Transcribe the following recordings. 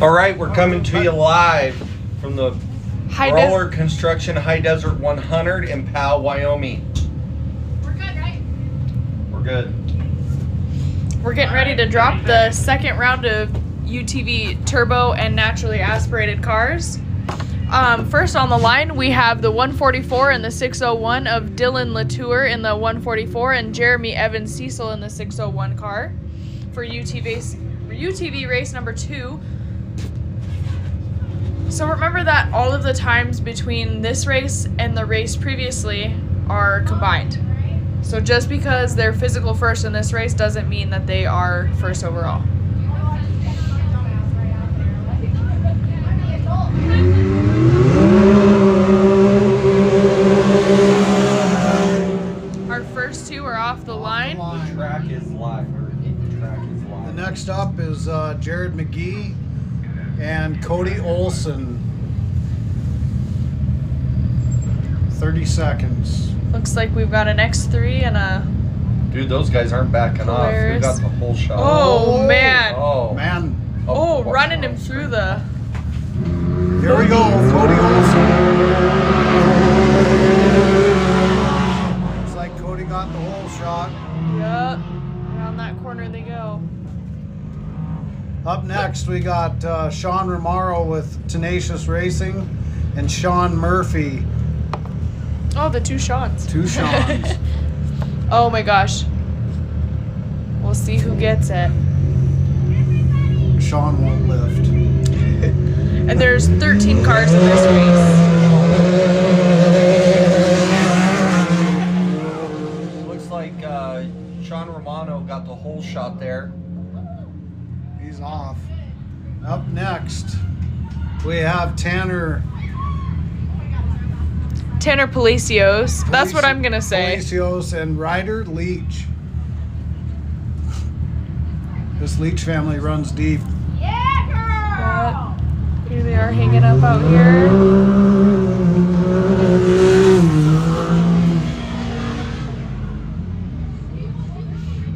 All right, we're coming to you live from the Roller Construction High Desert 100 in Powell, Wyoming. We're good, right? We're good. We're getting ready to drop the second round of UTV turbo and naturally aspirated cars. First on the line, we have the 144 and the 601 of Dylan Latour in the 144 and Jeremy Evans Cecil in the 601 car for UTV race number 2. So remember that all of the times between this race and the race previously are combined. So just because they're physical first in this race doesn't mean that they are first overall. Our first two are off the line. The track is live. The next up is Jared McGee and Cody Olson. 30 seconds. Looks like we've got an X3 and a... Dude, those guys aren't backing off. We got the whole shot. Oh, man. Oh, man. Oh, running him through the... Here we go, Cody Olson. Looks like Cody got the whole shot. Yep. Around that corner they go. Up next, we got Sean Romaro with Tenacious Racing and Sean Murphy. Oh, the two Seans. Two Seans. Oh my gosh. We'll see who gets it. Sean won't lift. And there's 13 cars in this race. Looks like Sean Romano got the whole shot there. He's off. Up next, we have Tanner Palacios. That's what I'm gonna say. Palacios and Ryder Leach. This Leach family runs deep. Yeah, girl! But here they are hanging up out here.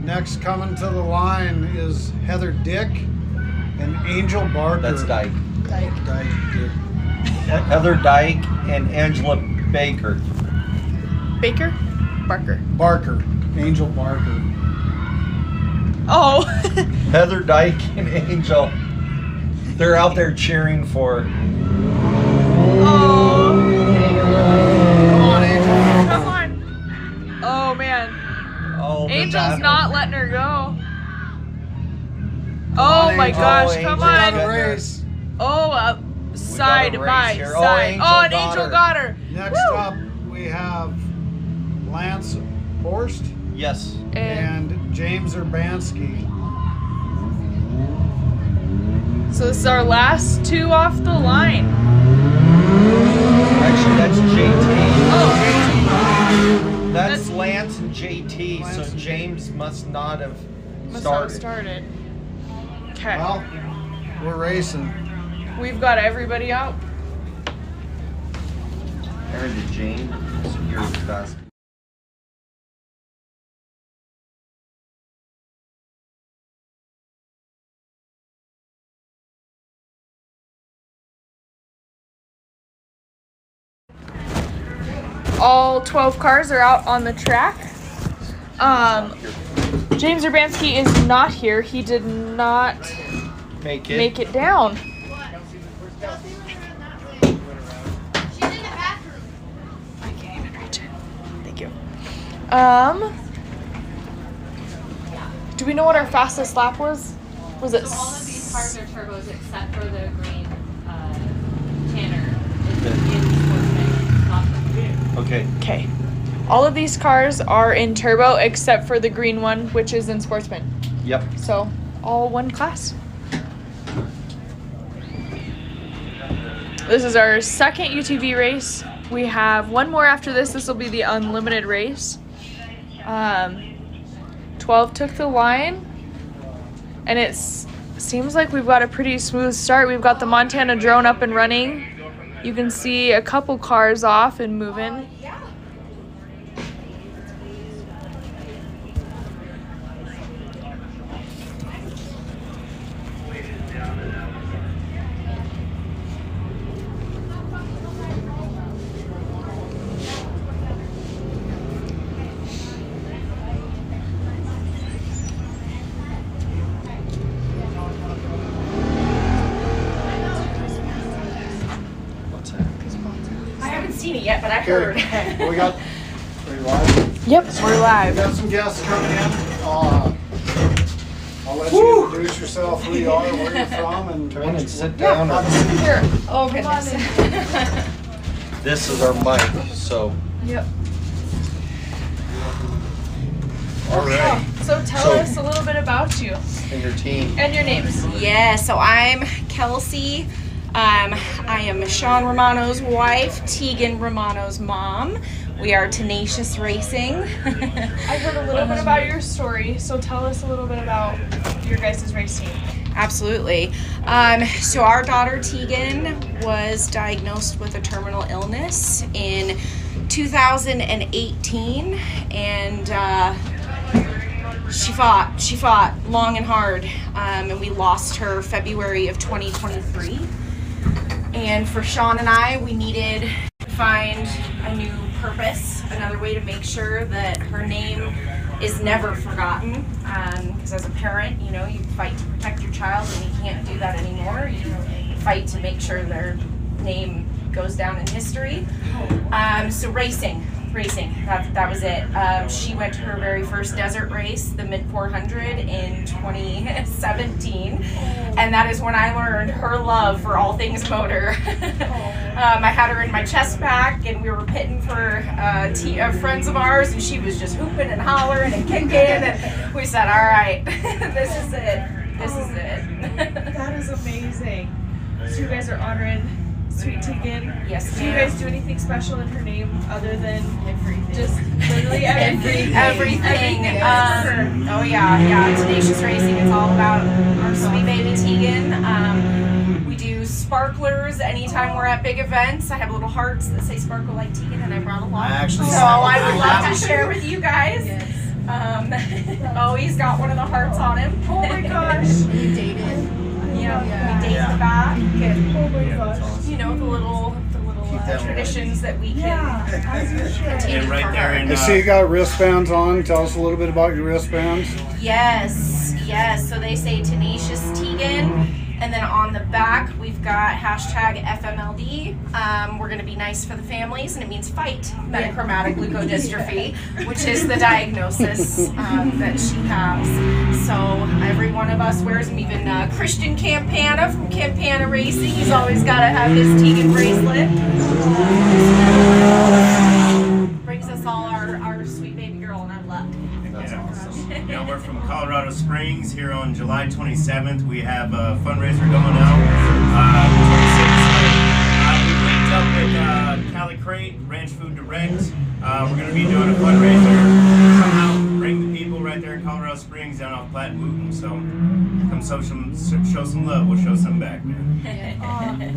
Next coming to the line is Heather Dick and Angel Barker. That's Dyke. Dyke. Heather Dyke and Angela Baker. Baker? Barker. Barker. Angel Barker. Oh. Heather Dyke and Angel. They're out there cheering for. Oh. Come on, Angel. Come on. Oh, man. Oh, Angel's not letting her go. Oh my gosh, come on. Race. Oh, side by here. side. Oh, and Angel got her. Next up, we have Lance Horst Yes. and James Urbanski. So this is our last two off the line. Actually, that's JT. Oh, That's Lance and JT, so James must not have started. Okay. Well, we're racing. We've got everybody out. Aaron to Jane, you're fast. All 12 cars are out on the track. James Urbanski is not here. He did not make it down. She's in the bathroom. I can't even reach it. Thank you. Do we know what our fastest lap was? Was it? So all of these cars are turbos except for the green Tanner. It's in Sportsman, not the green. Okay. Okay. All of these cars are in turbo except for the green one, which is in Sportsman. Yep. So all one class. This is our second UTV race. We have one more after this. This will be the unlimited race. 12 took the line, and it seems like we've got a pretty smooth start. We've got the Montana drone up and running. You can see a couple cars off and moving. seen it yet, but I heard. Okay. We got. Are you live? Yep, we're We live. got some guests coming in. I'll let you introduce yourself, who you are, where you're from, and Come in and sit down. have a seat. Here. Oh, goodness. This is our mic, so. Yep. All right. So tell us a little bit about you And your team. and your names. Yeah, so I'm Kelsey. I am Sean Romano's wife, Tegan Romano's mom. We are Tenacious Racing. I heard a little bit about your story, so tell us a little bit about your guys' race team. Absolutely. So our daughter Tegan was diagnosed with a terminal illness in 2018, and she fought long and hard, and we lost her February of 2023. And for Sean and I, we needed to find a new purpose, another way to make sure that her name is never forgotten. Because as a parent, you know, you fight to protect your child, and you can't do that anymore. You fight to make sure their name goes down in history. So racing, that was it. She went to her very first desert race, the Mid 400, in 2017, and that is when I learned her love for all things motor. I had her in my chest pack, and we were pitting for friends of ours, and she was just hooping and hollering and kicking, and we said, all right, this is it. That is amazing. So you guys are honoring Sweet Tegan. Yes, Do you ma'am. guys do anything special in her name other than just literally everything? Everything. Everything. Oh yeah. Tenacious Racing. It's all about our sweet baby Tegan. We do sparklers anytime we're at big events. I have little hearts that say "Sparkle like Tegan," and I brought along. I actually So saw I that. would love to share with you guys. He's got one of the hearts on him. Oh my gosh. You dated. Yeah, we date the back, and Oh my gosh. you know the little traditions that we can continue And right for there her. in I see you got wristbands on. Tell us a little bit about your wristbands. Yes. So they say Tenacious Tegan, and then on the back we've got hashtag FMLD. We're gonna be nice for the families, and it means fight metachromatic leukodystrophy, which is the diagnosis that she has. So every one of us wears them. Even Christian Campana from Campana Racing, he's always got to have his Tegan bracelet. Brings us all our sweet baby girl and our luck. That's awesome. You know, we're from Colorado Springs. Here on July 27th, we have a fundraiser going out. We linked up with Cali Crate, Ranch Food Direct. We're going to be doing a fundraiser. Come out, bring the people right there in Colorado Springs down off Platte and Wooten. So come show some love. We'll show some back, man.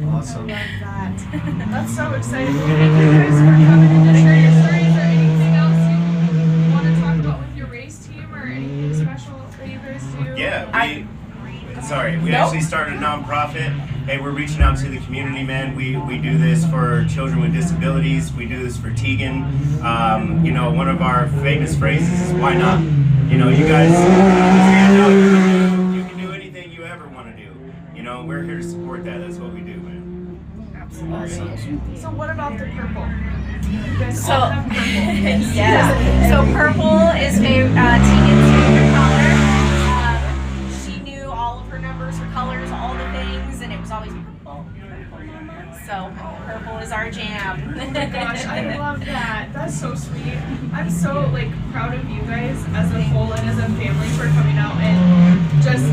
Awesome. That's so exciting. Thank you guys for coming in to share your stories. Is there anything else you want to talk about with your race team or anything special that you guys do? Yeah, we actually started a nonprofit. Hey, we're reaching out to the community, man. We do this for children with disabilities. We do this for Tegan. You know, one of our famous phrases is "Why not?" You know, you guys, you can do anything you ever want to do. You know, we're here to support that. That's what we do, man. Absolutely. So what about the purple? You guys So, all have purple. yeah. So purple is Tegan's favorite color. She knew all of her numbers, her colors, all the things, and it was always purple. So purple is our jam. Oh my gosh, I love that. That's so sweet. I'm so proud of you guys as a whole and as a family for coming out and just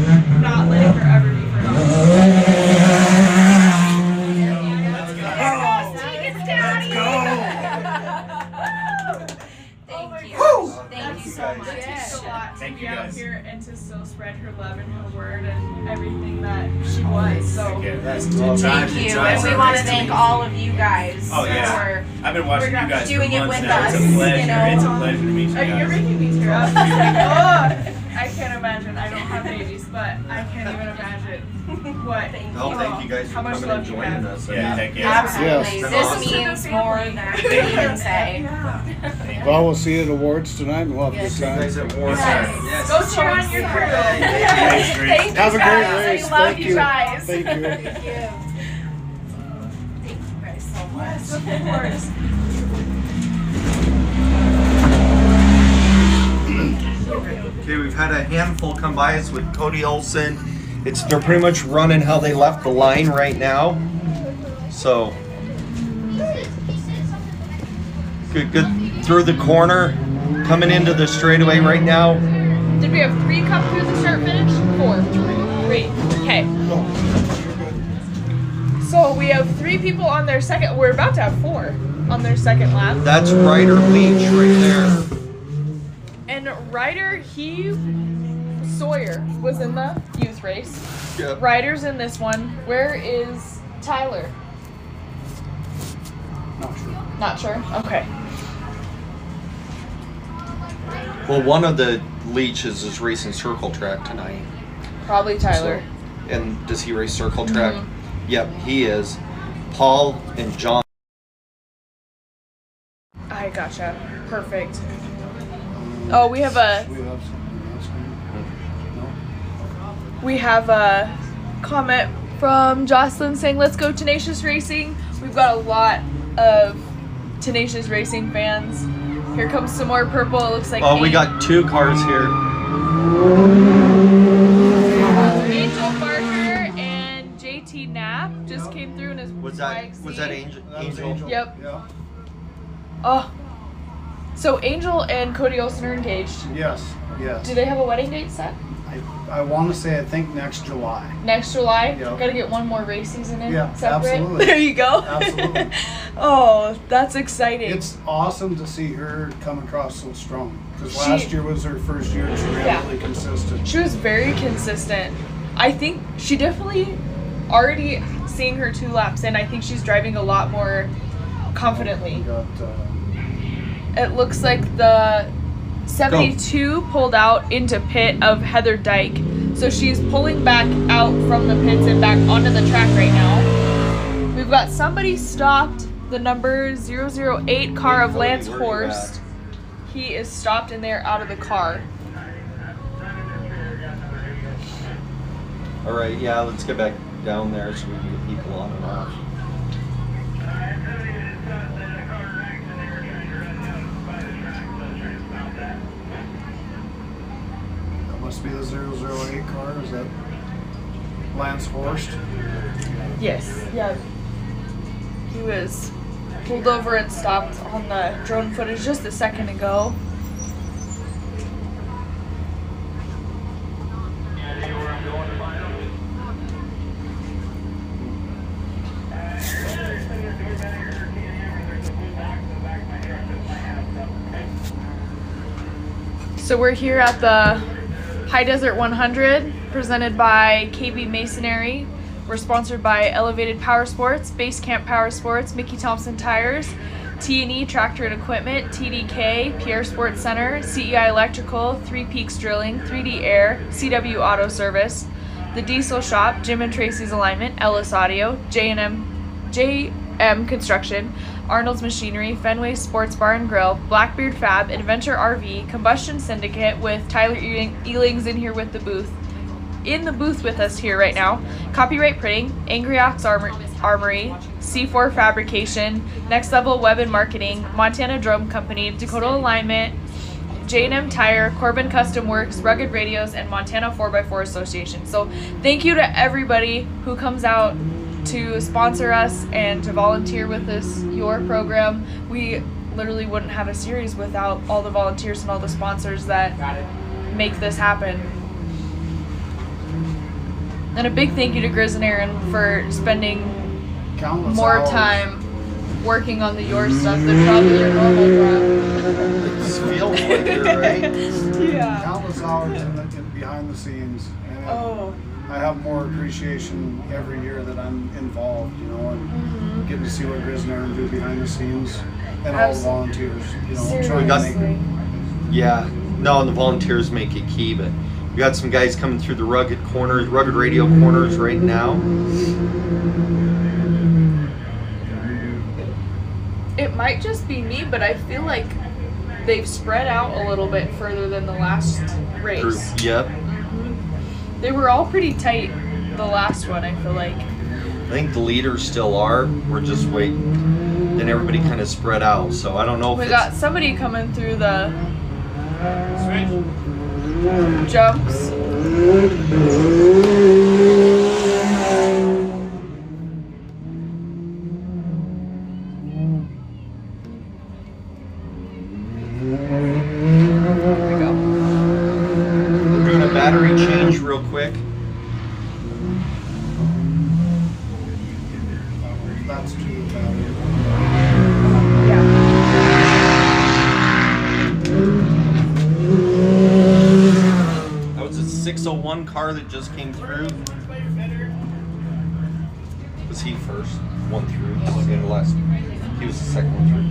not letting her ever be forgotten. Thank you so much. It takes a lot to Thank be you, out guys. here and to still spread her love and her word and everything that she was. So Thank you, and we want to thank all of you guys Oh yeah, for I've been watching you guys doing for it months with now. us, It's a pleasure. you know. It's a pleasure to meet you guys. You're making me tear up. Oh, I can't imagine. I don't have babies, but I can't even imagine what. No, thank you guys for How much coming love and you joining have. us. Yeah, heck yeah. Absolutely. Yes. This Awesome. means more than I can even say. Yeah. Well, we'll see you at awards tonight, and we'll have a good See you guys time. at War. Yes. Go cheer on your crew. Thanks, Grace. Thank you Have a guys. great race. I love Thank you you. guys. Thank you. Thank you. Thank you guys so much. Yes, of course. Okay, we've had a handful come by us with Cody Olson. They're pretty much running how they left the line right now. So good through the corner, coming into the straightaway right now. Did we have 3 come through the start finish? 4. 3. Okay. So we have 3 people on their second. We're about to have 4 on their second lap. That's Ryder Leach right there. And Ryder, Sawyer was in the youth race. Yep. Ryder's in this one. Where is Tyler? Not sure. Not sure? Okay. Well, one of the Leaches is racing circle track tonight. Probably Tyler. So, and does he race circle track? Yep, he is. Paul and John. I gotcha. Perfect. Oh, we have a comment from Jocelyn saying, "Let's go Tenacious Racing." We've got a lot of Tenacious Racing fans. Here comes some more purple. It looks like. Oh, we got 2 cars here. Angel Barker and JT Knapp just came through in his Was that Angel? Angel? Yep. Yeah. Oh. So Angel and Cody Olson are engaged. Yes. Do they have a wedding date set? I want to say, I think next July. Next July? Yep. Gotta get one more race season in. Yeah, separate. absolutely. There you go. Absolutely. Oh, that's exciting. It's awesome to see her come across so strong. Because last year was her first year and she ran really consistent. She was very consistent. I think she definitely, already seeing her 2 laps in, I think she's driving a lot more confidently. We got, It looks like the 72 pulled out into pit of Heather Dyke. So she's pulling back out from the pits and back onto the track right now. We've got somebody stopped, the number 008 car of Lance Horst. He is stopped and they're out of the car. All right, yeah, let's get back down there so we can get people on and off. must be the 008 car. Is that Lance Horst? Yes. Yeah. He was pulled over and stopped on the drone footage just a second ago. So we're here at the High Desert 100, presented by KB Masonry. We're sponsored by Elevated Power Sports, Base Camp Power Sports, Mickey Thompson Tires, T&E Tractor and Equipment, TDK, Pierre Sports Center, CEI Electrical, Three Peaks Drilling, 3D Air, CW Auto Service, The Diesel Shop, Jim and Tracy's Alignment, Ellis Audio, JM Construction, Arnold's Machinery, Fenway Sports Bar and Grill, Blackbeard Fab, Adventure RV, Combustion Syndicate with Tyler Elings in here with the booth. In the booth with us here right now, Copyright Printing, Angry Ox Armory, C4 Fabrication, Next Level Web and Marketing, Montana Drum Company, Dakota Alignment, J&M Tire, Corbin Custom Works, Rugged Radios, and Montana 4x4 Association. So thank you to everybody who comes out to sponsor us and to volunteer with this Y.O.R.R program. We literally wouldn't have a series without all the volunteers and all the sponsors that make this happen. And a big thank you to Grizz and Aaron for spending Countless more hours. time working on the Y.O.R.R stuff than probably your normal job. It feels like it, right? Yeah. Countless hours in behind the scenes. And I have more appreciation every year that I'm involved, you know, and getting to see what Grizz and Aaron do behind the scenes and all the volunteers, you know, trying to make it. Yeah, no, and the volunteers make it key, but we got some guys coming through the rugged corners, rugged radio corners right now. It might just be me, but I feel like they've spread out a little bit further than the last race. Yep. They were all pretty tight the last one, I feel like. I think the leaders still are. We're just waiting. Then everybody kind of spread out. So I don't know if We it's... got somebody coming through the Switch. jumps. There we go. We're doing a battery change real quick. That's too bad. That was a 601 car that just came through. Was he first? One through. Was he the last? He was the second one through.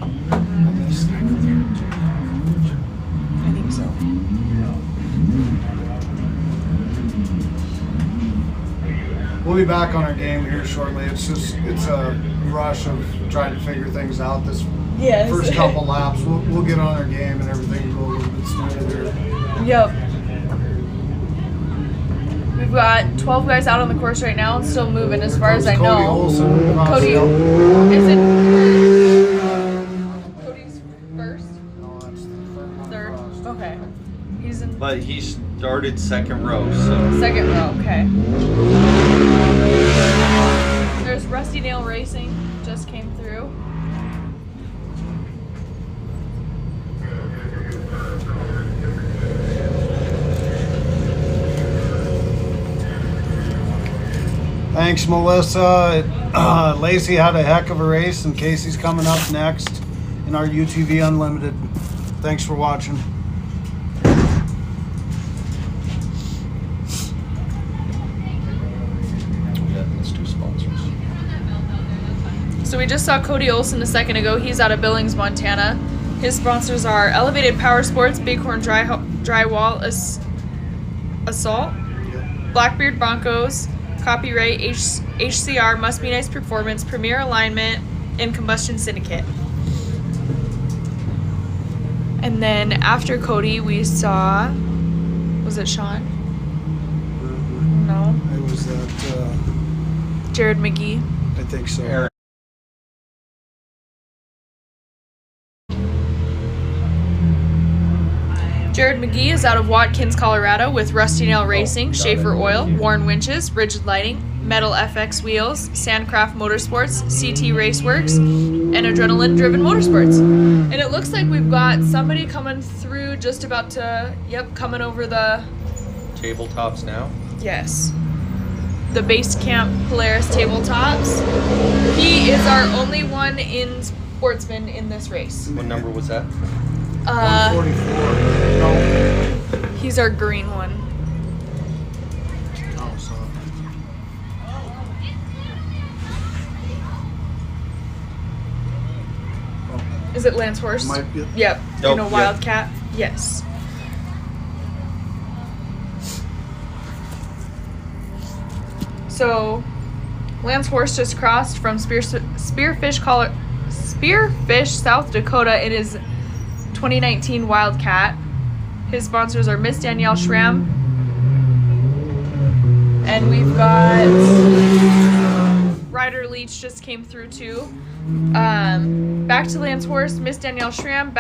I think so. We'll be back on our game here shortly. It's a rush of trying to figure things out. This Yes. first couple laps, we'll get on our game and everything will go a little bit smoother. Yep. We've got 12 guys out on the course right now and still moving as far as I Cody know. Olson across Cody, the- is it Cody's first? No, that's the third. Third? across. Okay. He's in But he started second row, so... second row, okay. There's Rusty Nail Racing, just came through. Thanks, Melissa. Lacey had a heck of a race, and Casey's coming up next in our UTV Unlimited. Thanks for watching. Yeah, let's do sponsors. So we just saw Cody Olson a second ago. He's out of Billings, Montana. His sponsors are Elevated Power Sports, Bighorn Drywall Assault, Blackbeard Broncos, Copyright HCR, Must Be Nice Performance, Premier Alignment, and Combustion Syndicate. And then after Cody, we saw, was it Sean? No, It was that, Jared McGee. I think so. Aaron. Jared McGee is out of Watkins, Colorado with Rusty Nail Racing, Schaefer Oil, Warren Winches, Rigid Lighting, Metal FX Wheels, Sandcraft Motorsports, CT Raceworks, and Adrenaline Driven Motorsports. And it looks like we've got somebody coming through just about to, coming over the, Tabletops now. yes, the Base Camp Polaris tabletops. He is our only one in sportsman in this race. What number was that? 144. No. He's our green one. Oh, sorry. Is it Lance Horst? Might be. Yep. Nope, In a yep. Wildcat? Yes. So, Lance Horst just crossed from Spearfish, South Dakota in his 2019 Wildcat. His sponsors are Miss Danielle Schramm. And we've got Ryder Leach just came through too. Back to Lance Horst, Miss Danielle Schramm,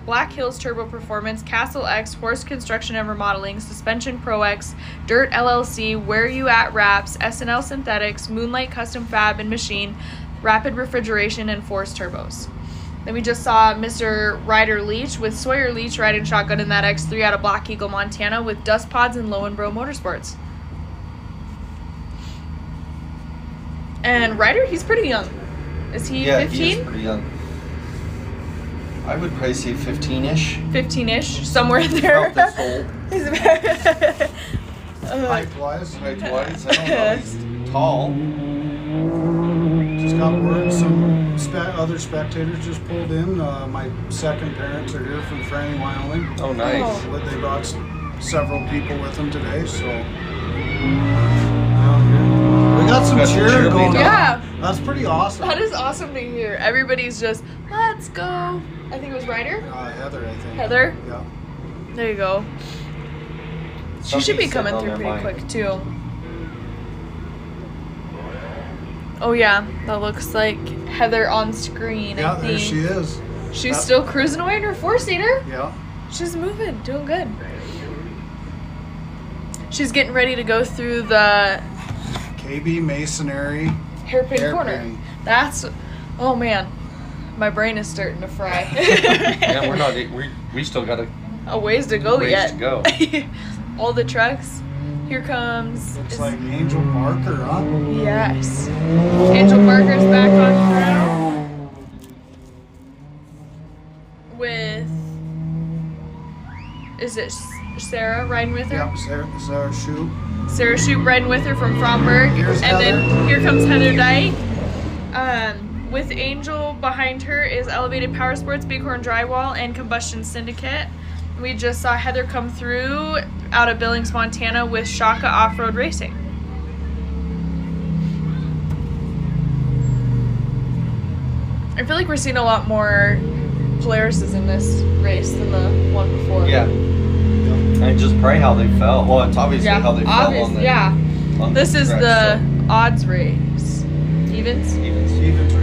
Black Hills Turbo Performance, Castle X, Horse Construction and Remodeling, Suspension Pro X, Dirt LLC, Where You At Wraps, SNL Synthetics, Moonlight Custom Fab and Machine, Rapid Refrigeration, and Force Turbos. Then we just saw Mr. Ryder Leach with Sawyer Leach riding shotgun in that X3 out of Black Eagle, Montana with Dust Pods and Lowenbro Motorsports. And Ryder, he's pretty young. Is he 15? He is pretty young. I would probably say 15-ish. 15-ish, somewhere in there. About this old. Height-wise. Height-wise, I don't know. He's tall. Just got word some other spectators just pulled in. My second parents are here from Franny, Wyoming. Oh, nice. But they brought several people with them today, so we got some Got some cheering going on. Yeah. That's pretty awesome. That is awesome to hear. Everybody's just, let's go. I think it was Ryder. Heather, I think. Heather? Yeah. There you go. She should be Somebody's coming sitting through on pretty their quick too. Oh yeah, that looks like Heather on screen. Yeah, I think. there she is. She's still cruising away in her 4-seater. Yeah. She's moving, doing good. She's getting ready to go through the KB Masonry hairpin corner. That's, oh man, my brain is starting to fry. Yeah, we're not. We still got a ways to go yet. to go. All the trucks. Here comes. Looks like Angel Barker, huh? Yes. Angel Barker's back on ground with. Is it Sarah riding with her? Yep, Sarah Shoup. Sarah Shoup riding with her from Fromberg. Here's and Heather. Then here comes Heather Dyke. With Angel behind her is Elevated Power Sports, Bighorn Drywall, and Combustion Syndicate. We just saw Heather come through out of Billings, Montana with Shaka Off-Road Racing. I feel like we're seeing a lot more Polarises in this race than the one before. Yeah. And just probably how they felt. Well, it's obviously how they felt on the. Yeah. On This the is track, the odds race. Evens? Evens race.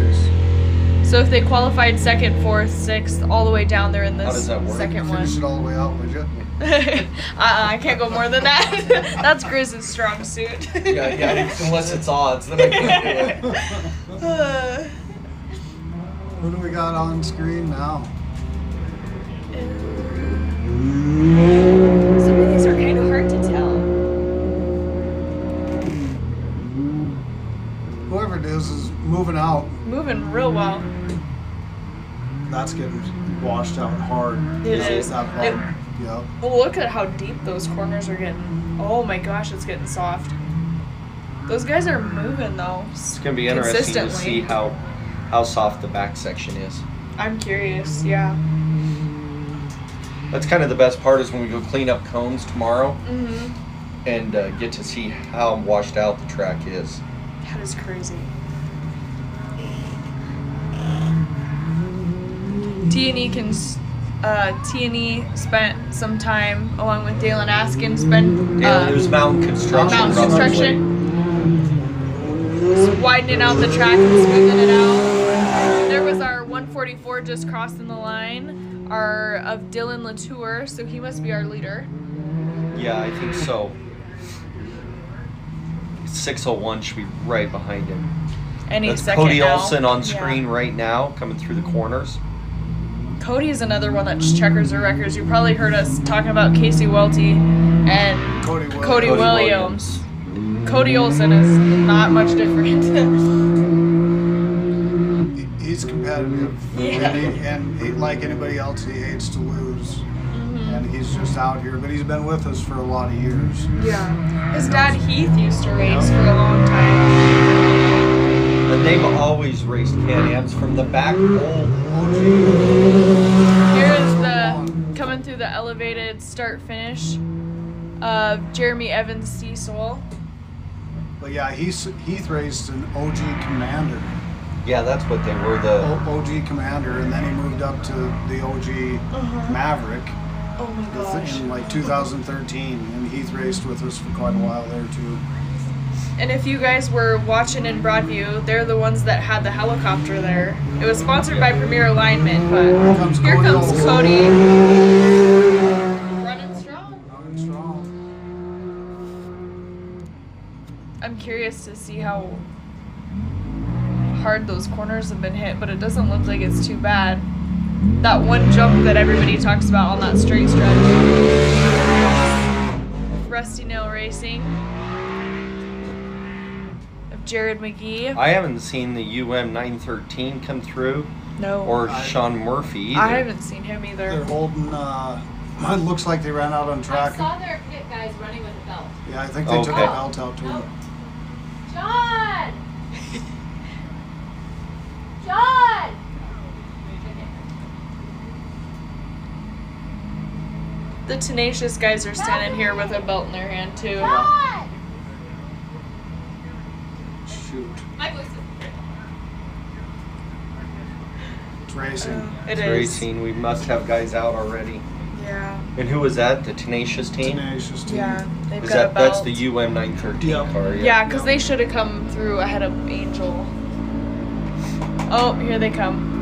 So if they qualified 2nd, 4th, 6th, all the way down there in this How does that work? second one. Finish it all the way out, would you? I can't go more than that. That's Grizz's strong suit. Yeah, unless it's odds, then I can't do it. Who do we got on screen now? Some of these are kind of hard to tell. Whoever it is moving out. Moving real well. That's getting washed out hard. It is. That part. Yep. Well, look at how deep those corners are getting. Oh my gosh, it's getting soft. Those guys are moving though. It's gonna be interesting to see how soft the back section is. I'm curious, yeah. That's kind of the best part is when we go clean up cones tomorrow Mm-hmm. and get to see how washed out the track is. That is crazy. T&E spent some time along with Dalen Askins. Yeah, there's mountain construction. Mountain construction. Just widening out the track and smoothing it out. There was our 144 just crossing the line. Of Dylan Latour, so he must be our leader. Yeah, I think so. 601 should be right behind him. And he's That's second Cody now. Olson on screen right now, coming through the corners. Cody is another one that checkers the records. You probably heard us talking about Casey Welty and Cody Williams. Cody Olson is not much different. He's competitive. Yeah. And he, like anybody else, he hates to lose. Mm-hmm. And he's just out here. But he's been with us for a lot of years. Yeah. His dad Heath used to race for a long time. And they've always raced Can-Ams from the back hole. Here's the coming through the elevated start finish of Jeremy Evans Cecil. But yeah, Heath raced an OG Commander. Yeah, that's what they were. The OG Commander, and then he moved up to the OG Maverick. Oh my gosh. In like 2013, and Heath raced with us for quite a while there too. And if you guys were watching in Broadview, they're the ones that had the helicopter there. It was sponsored by Premier Alignment, but here comes Cody. Running strong. Running strong. I'm curious to see how hard those corners have been hit, but it doesn't look like it's too bad. That one jump that everybody talks about on that straight stretch. Rusty Nail Racing. Jared McGee. I haven't seen the UM 913 come through. No. Or Sean Murphy either. I haven't seen him either. They're holding, it looks like they ran out on track. I saw their pit guys running with a belt. Yeah, I think they took the belt out to him. John! John! The Tenacious guys are standing here with a belt in their hand too. John! Shoot. My voice is It's racing. It It's is. racing. We must have guys out already. Yeah. And who was that? The Tenacious team? Tenacious team. Yeah, they've Is got a that that's belt. the UM 913 Yeah. car? Yeah, because they should have come through ahead of Angel. Oh, here they come.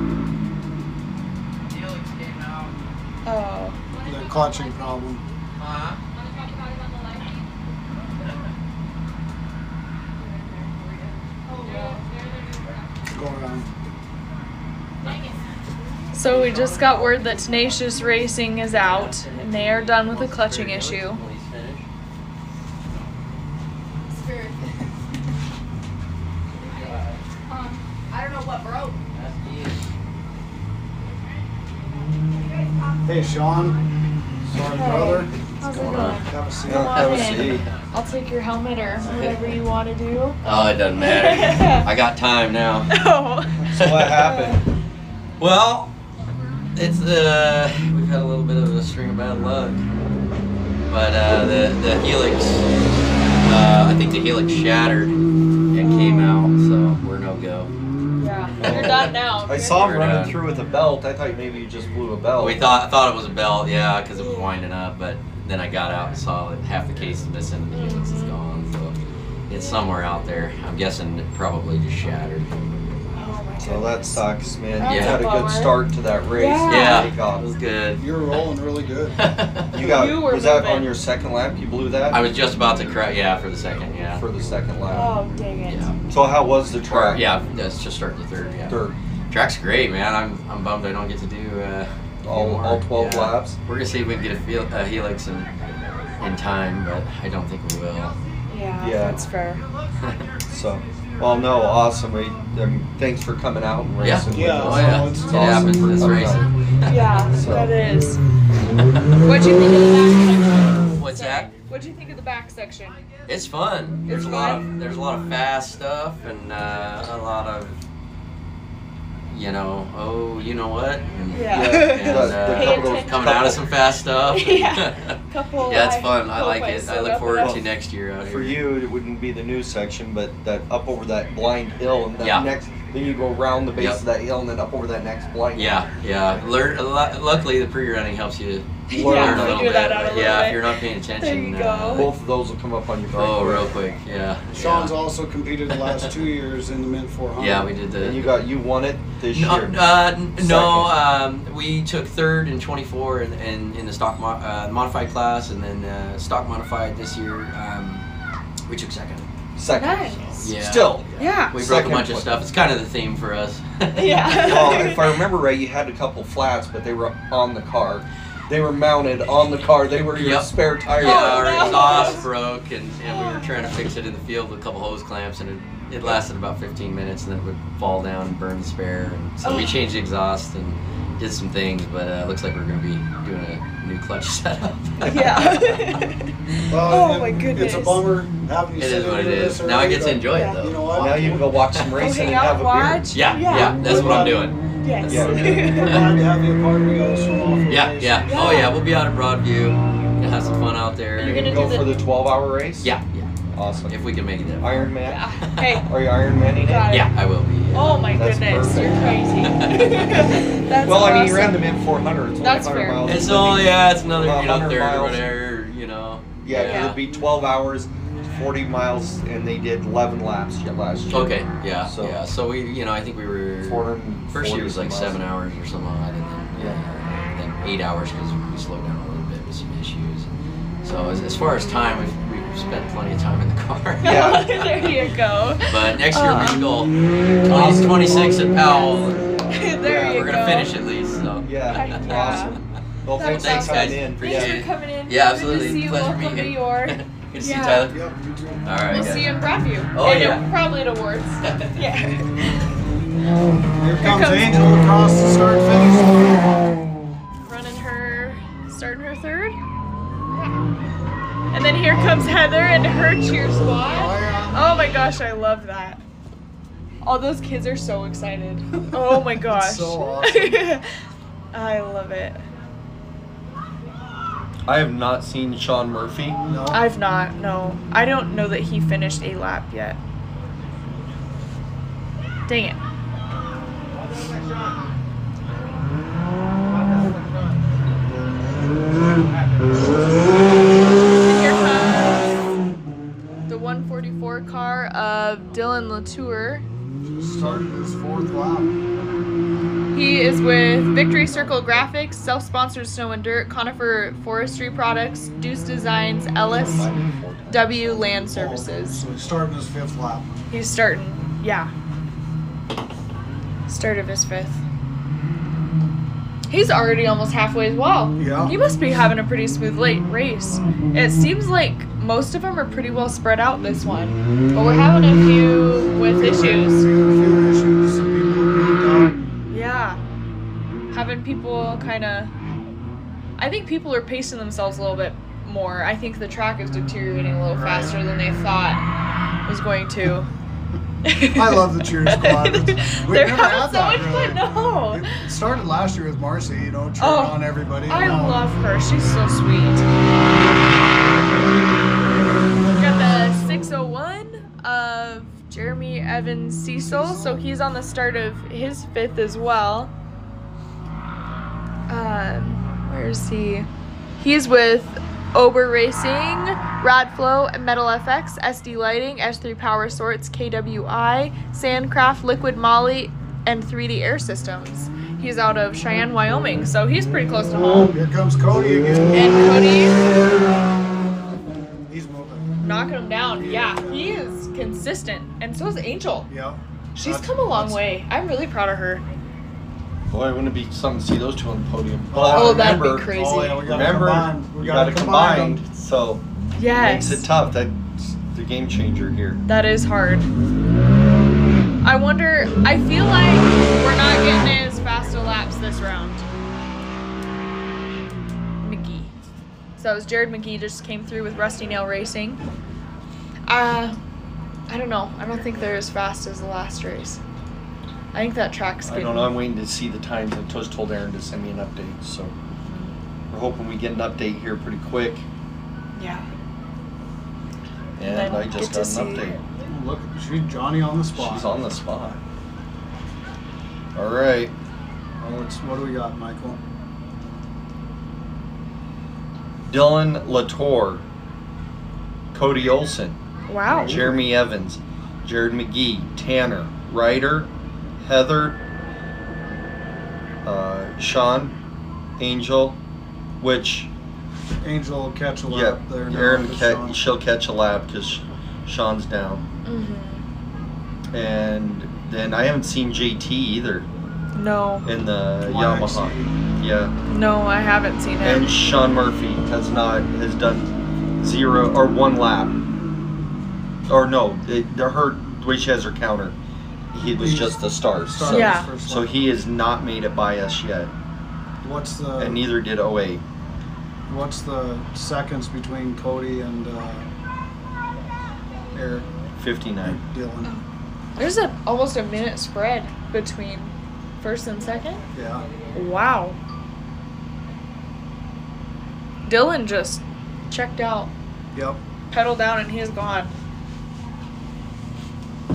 Oh. The clutching problem. Go around. So we just got word that Tenacious Racing is out, and they are done with the clutching issue. I don't know what broke. Hey, Sean. Sorry, brother. How's it going? Have a seat. Come Have a on in. seat. I'll take your helmet or whatever you want to do. Oh, it doesn't matter. I got time now. Oh. So what happened? Well, it's we've had a little bit of a string of bad luck, but the helix, I think the helix shattered and came out, so we're no go. Yeah, you're done now. I saw him We're running done. through with a belt. I thought maybe you just blew a belt. We thought it was a belt, yeah, because it was winding up, but then I got out and saw that half the case is missing and the helix is gone, so it's somewhere out there. I'm guessing it probably just shattered. Oh my So that goodness. sucks, man. That's You a had a good bummer. start to that race. Yeah. Yeah, Take it off. was good. You're rolling really good. You got. You were Was that moving. on your second lap? You blew that I was just about to cry, yeah, for the second, yeah. for the second lap. Oh, dang it. Yeah. So how was the Or, track? yeah, that's just starting the third, yeah. Third. Track's great, man. I'm bummed I don't get to do All 12 yeah. laps. We're gonna see if we can get a helix in time, but I don't think we will. Yeah, Yeah. that's fair. So, well, no, awesome. I mean, thanks for coming out and Yeah. racing Yeah. with Oh us. yeah, it's it awesome happens. for It's coming out. racing. Yeah, So- that is. What'd you think of the back section? What's that? What'd you think of the back section? It's fun. There's It's a lot fun? of fast stuff and a lot of you know what? And, Yeah. and The couple- coming out of some fast stuff. Yeah. Couple. Yeah, it's fun. I hope like it. I sewed look up forward enough. to next year out For here. you, it wouldn't be the new section, but that up over that blind hill and that Yeah. next, then you go around the base Yep. of that hill and then up over that next blind. Yeah. Luckily, the pre-running helps you Yeah, learn a little figure that bit. out a little Yeah, bit. if you're not paying attention. There you go. Both of those will come up on your Oh, first real race. quick. Yeah. Sean's yeah. also competed the last 2 years in the Mint 400. Yeah, we did the. And you won it this No, year. we took third in 24 in the stock modified class, and then stock modified this year. We took second. Second. Nice. Yeah. Still. Yeah. We broke Second a bunch of place. stuff. It's kind of the theme for us. Yeah. Well, if I remember right, you had a couple flats, but they were on the car. They were mounted on the car. They were your Yep. spare tire. Yeah, Oh, our no. exhaust broke, and we were trying to fix it in the field with a couple hose clamps, and it lasted about 15 minutes, and then it would fall down and burn the spare. And so we changed the exhaust and did some things, but it looks like we're going to be doing a new clutch setup. Yeah. Well, Oh, and my It's goodness. a bummer having you It sit is what it into is. this Now I early, get to but enjoy Yeah. it, though. You know what? Now you can go watch some Go racing hang and out, have a beer. watch. Yeah, that's what I'm doing. Yes. Yeah. We're glad to have you a part of the swim off. Yeah. Yeah. Oh, yeah, we'll be out at Broadview. Gonna have some fun out there. You're You gonna go do for the- the 12-hour race? Yeah. Awesome. If we can make it there. Iron Man? Yeah. Hey. Are you Iron Manning it? Got it. Yeah, I will be. Yeah. Oh my That's goodness, perfect. you're crazy. That's Well, I mean, awesome. you ran the Mint 400. It's only That's 100 fair. miles. It's It'll only, be- it's another, about 100 third or miles. whatever, Yeah, Yeah. it'll be 12 hours, 40 miles, and they did 11 laps last year. Okay, yeah, So- yeah. So we, I think we were 440 first year was like miles. 7 hours or something odd, and then 8 hours because we slowed down a little bit with some issues. So as far as time, we've spent plenty of time in the car. Yeah. There you go. But next year we go 26 at Powell. There Yeah, you We're go. gonna finish at least. So. Yeah, Heck yeah. awesome. Well, That's thanks for awesome. coming in. Appreciate Thanks it. for coming in. Yeah, Good absolutely. to see you. Pleasure Welcome meeting to you. Y.O.R.R. Good to see you, Yeah. Tyler. Yep, you too. All right. We'll guys. see you in Broadview. Oh, And yeah. probably at Awards. Yeah. Here comes comes- Angel across the start finish line. Starting her third. And then here comes Heather and her cheer squad. Oh my gosh, I love that. All those kids are so excited. Oh my gosh. so awesome. I love it. I have not seen Sean Murphy. No. I've not, no. I don't know that he finished a lap yet. Dang it. Tour. Just started his 4th lap. He is with Victory Circle Graphics, self-sponsored Snow and Dirt, Conifer Forestry Products, Deuce Designs, Ellis, W Land Services. So he's starting his 5th lap. He's starting, yeah. Start of his 5th. He's already almost halfway as well. Yeah. He must be having a pretty smooth late race. It seems like most of them are pretty well spread out this one. But we're having a few with issues. Some people moved out. Yeah. Having people kind of... I think people are pacing themselves a little bit more. I think the track is deteriorating a little faster than they thought it was going to. I love the cheer squad. They're having so much fun. No. It started last year with Marcy, you know, cheering on everybody. I love her. She's so sweet. We got the 601 of Jeremy Evans Cecil. So he's on the start of his 5th as well. Where is he? He's with Y.O.R.R Racing, Radflow, Metal FX, SD Lighting, S3 Power Sorts, KWI, Sandcraft, Liquid Molly, and 3D Air Systems. He's out of Cheyenne, Wyoming, so he's pretty close to home. Here comes Cody again. And Cody, he's moving. knocking him down. Yeah, he is consistent, and so is Angel. Yeah. She's come a long way. I'm really proud of her. Boy, wouldn't it be something to see those two on the podium? Oh, that'd be crazy. Oh, yeah, we got to combine. So Yes. makes it tough. That's the game changer here. That is hard. I wonder, I feel like we're not getting as fast a laps this round. McGee. So it was Jared McGee just came through with Rusty Nail Racing. I don't know. I don't think they're as fast as the last race. I think that track's I getting... don't know. I'm waiting to see the times. I just told Aaron to send me an update. So we're hoping we get an update here pretty quick. Yeah. And then I just get got to an see- update. Look, she's Johnny on the spot. She's on the spot. All right. Oh, what do we got, Michael? Dylan Latour, Cody Olson, Wow. Jeremy Evans, Jared McGee, Tanner, Ryder, Heather, Sean, Angel, which Angel will catch a lap there. now Aaron with Sean. she'll catch a lap because Sean's down. Mm-hmm. And then I haven't seen JT either No. in the YXE. Yamaha. Yeah. No, I haven't seen it. And Sean Murphy has done 0 or 1 lap. Or no, the way she has her counter, he was just the start. So, Yeah. so he has not made it by us yet, What's the and neither did 08. What's the seconds between Cody and Eric 59. Dylan? There's almost a minute spread between first and second. Yeah. Wow. Dylan just checked out, Yep. pedal down, and he's gone.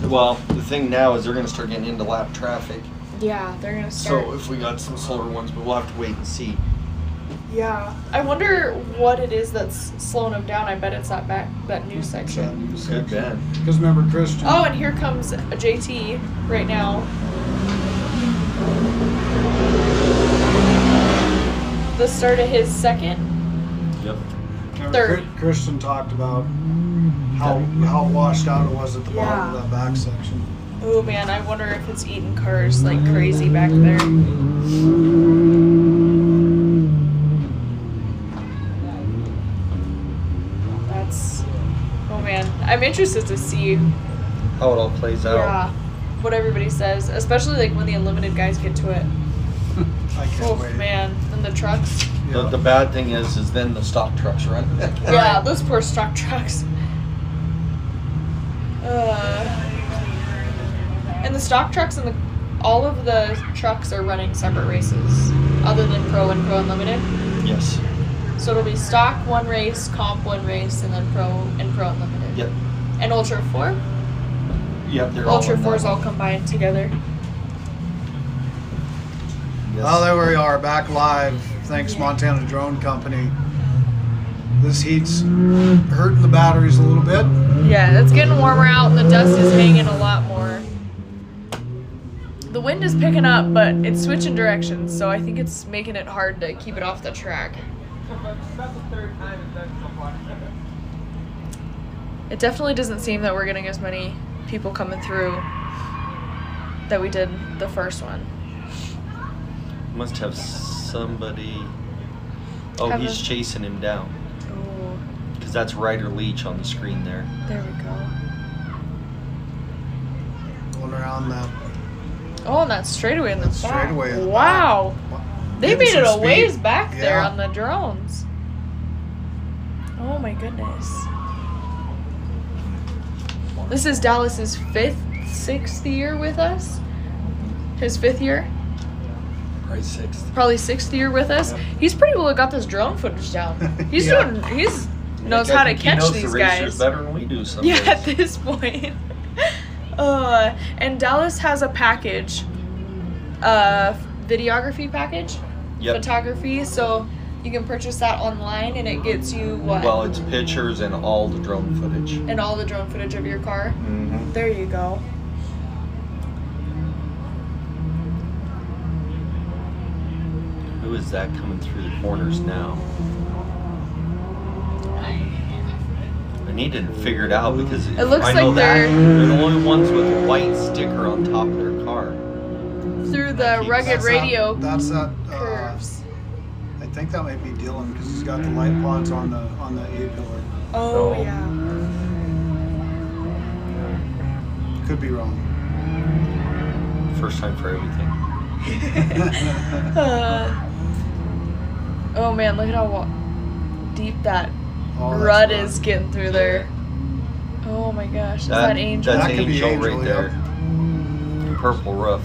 Well, the thing now is they're going to start getting into lap traffic. Yeah, they're gonna start. So if we got some slower ones, but we'll have to wait and see. Yeah, I wonder what it is that's slowing them down. I bet it's that new section. Good Ben. Because remember Christian. Oh, and here comes JT right now. The start of his second. Yep. Remember third. Christian talked about how washed out it was at the bottom of that back section. Oh man, I wonder if it's eating cars like crazy back there. Oh man, I'm interested to see How it all plays out. what everybody says, especially like when the unlimited guys get to it. I can't Oh wait. man, and the trucks. Yeah. The bad thing is then the stock trucks run. Yeah, those poor stock trucks. And the stock trucks and all of the trucks are running separate races, other than Pro and Pro Unlimited. Yes. So it'll be stock 1 race, comp 1 race, and then Pro and Pro Unlimited. Yep. And Ultra 4? Yep, they're all Ultra in 4 is that all one. combined together. Yes. Well, there we are, back live. Thanks, Yeah. Montana Drone Company. This heat's hurting the batteries a little bit. Yeah, it's getting warmer out and the dust is hanging a lot more. The wind is picking up, but it's switching directions, so I think it's making it hard to keep it off the track. It definitely doesn't seem that we're getting as many people coming through that we did the first one. Must have somebody. Oh, he's chasing him down. Oh. Because that's Ryder Leach on the screen there. There we go. Going around that. Oh, and that straightaway in the back. Straightaway in the wow. back. They Getting made it some a ways speed. back there Yeah. on the drones. Oh my goodness. This is Dallas's 6th year with us. His 5th year. Probably 6th. Probably 6th year with us. Yep. He's pretty well got this drone footage down. He's Yeah. knows how to I think catch he knows these the guys. racers better than we do some Yeah, days. at this point. And Dallas has a package, videography package, Yep. photography. So you can purchase that online, and it gets you what? Well, it's pictures and all the drone footage. And all the drone footage of your car. Mm-hmm. There you go. Who is that coming through the corners now? I need to figure it out because It looks I know like that they're- the only ones with a white sticker on top of their car. Through the rugged That's radio That's that. curves. I think that might be Dylan because he's got the light pods on the A-pillar. Oh, Oh. yeah. Could be wrong. First time for everything. Oh man, look at how deep that Oh, that's rut right. is getting through there. Oh my gosh, is that Angel? That's That could be Angel Angel, right there. Purple Ruff.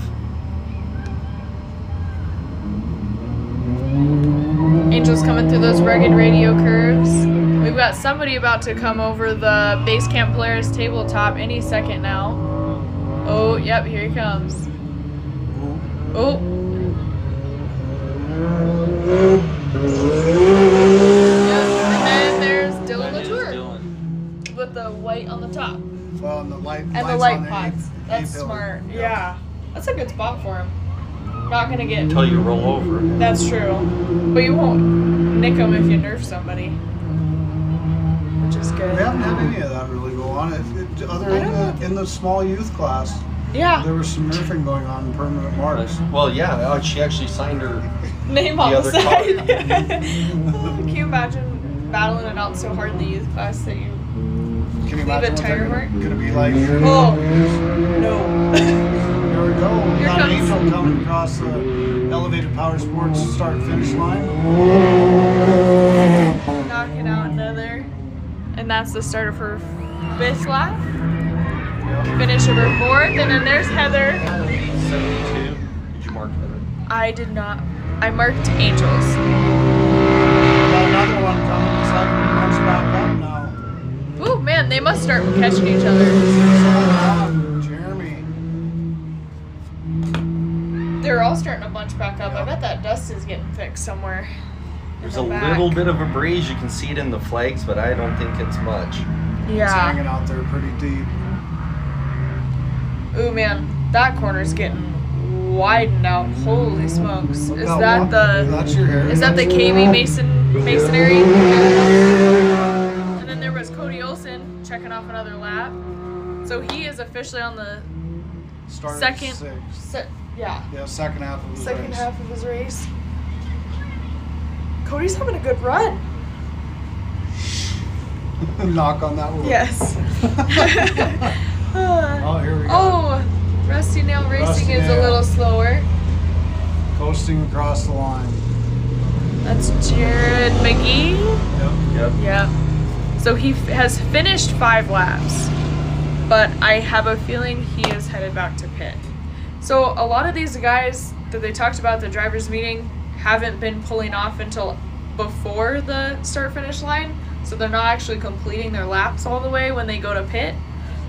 Angel's coming through those rugged radio curves. We've got somebody about to come over the base camp Polaris tabletop any second now. Oh, yep, here he comes. Oh. Yep, and then there's Dylan That is Latour Dylan. with the white on the top. Well, and the light. And the lights light on the pods. That's A-pillar. smart. Yeah. That's a good spot for him. Not gonna get. Until you roll over. That's true. But you won't nick him if you nerf somebody. Which is good. We haven't had any of that really go on. Other in the small youth class, Yeah. there was some nerfing going on in permanent marks. Well, yeah, she actually signed her. Name on the other side. Can you imagine battling it out so hard in the youth class that you. Can you Leave imagine a what tire they're mark? gonna be like? Oh. No. Here we go. Here Got comes- Angel coming across the elevated power sports start finish line. Knocking out another. And that's the start of her 5th lap. Finish of her 4th. And then there's Heather. 72. Did you mark Heather? I did not. I marked Angels. Got another one coming. Looks like we punch back up now. Ooh, man, they must start catching each other. Jeremy. They're all starting to bunch back up. I bet that dust is getting fixed somewhere. There's in a the back. little bit of a breeze. You can see it in the flags, but I don't think it's much. It's Yeah. hanging out there pretty deep. Ooh, man, that corner's getting widened out. Holy smokes! Look Is how that wa- the? That's your hair. Is that the KV masonry? And then there was Cody Olson checking off another lap. So he is officially on the Started second. at 6. Yeah. Yeah, second half of the Second race. half of his race. Cody's having a good run. Knock on that one. Yes. Oh, here we go. Oh, Rusty Nail Racing Rusty is a Nail. little slower. Coasting across the line. That's Jared McGee. Yep. Yep. Yeah. So he has finished 5 laps, but I have a feeling he is headed back to pit. So a lot of these guys that they talked about at the drivers' meeting haven't been pulling off until before the start-finish line, so they're not actually completing their laps all the way when they go to pit.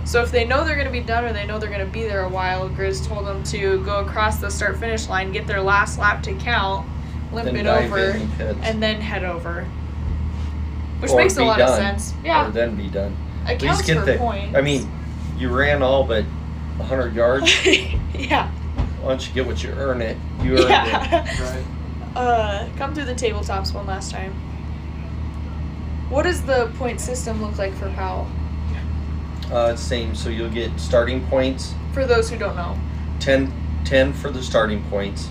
So if they know they're going to be done or they know they're going to be there a while, Grizz told them to go across the start-finish line, get their last lap to count, limp Then it dive over, in and pit. and then head over. Which Or makes a be lot of done. sense. Yeah. Or then be done. It At least counts get for the. points. I mean, you ran all but 100 yards. Yeah. Once you get what you earn it, you earned it. Right. Come through the tabletops one last time. What does the point system look like for Powell? Same. So you'll get starting points. For those who don't know. 10 for the starting points,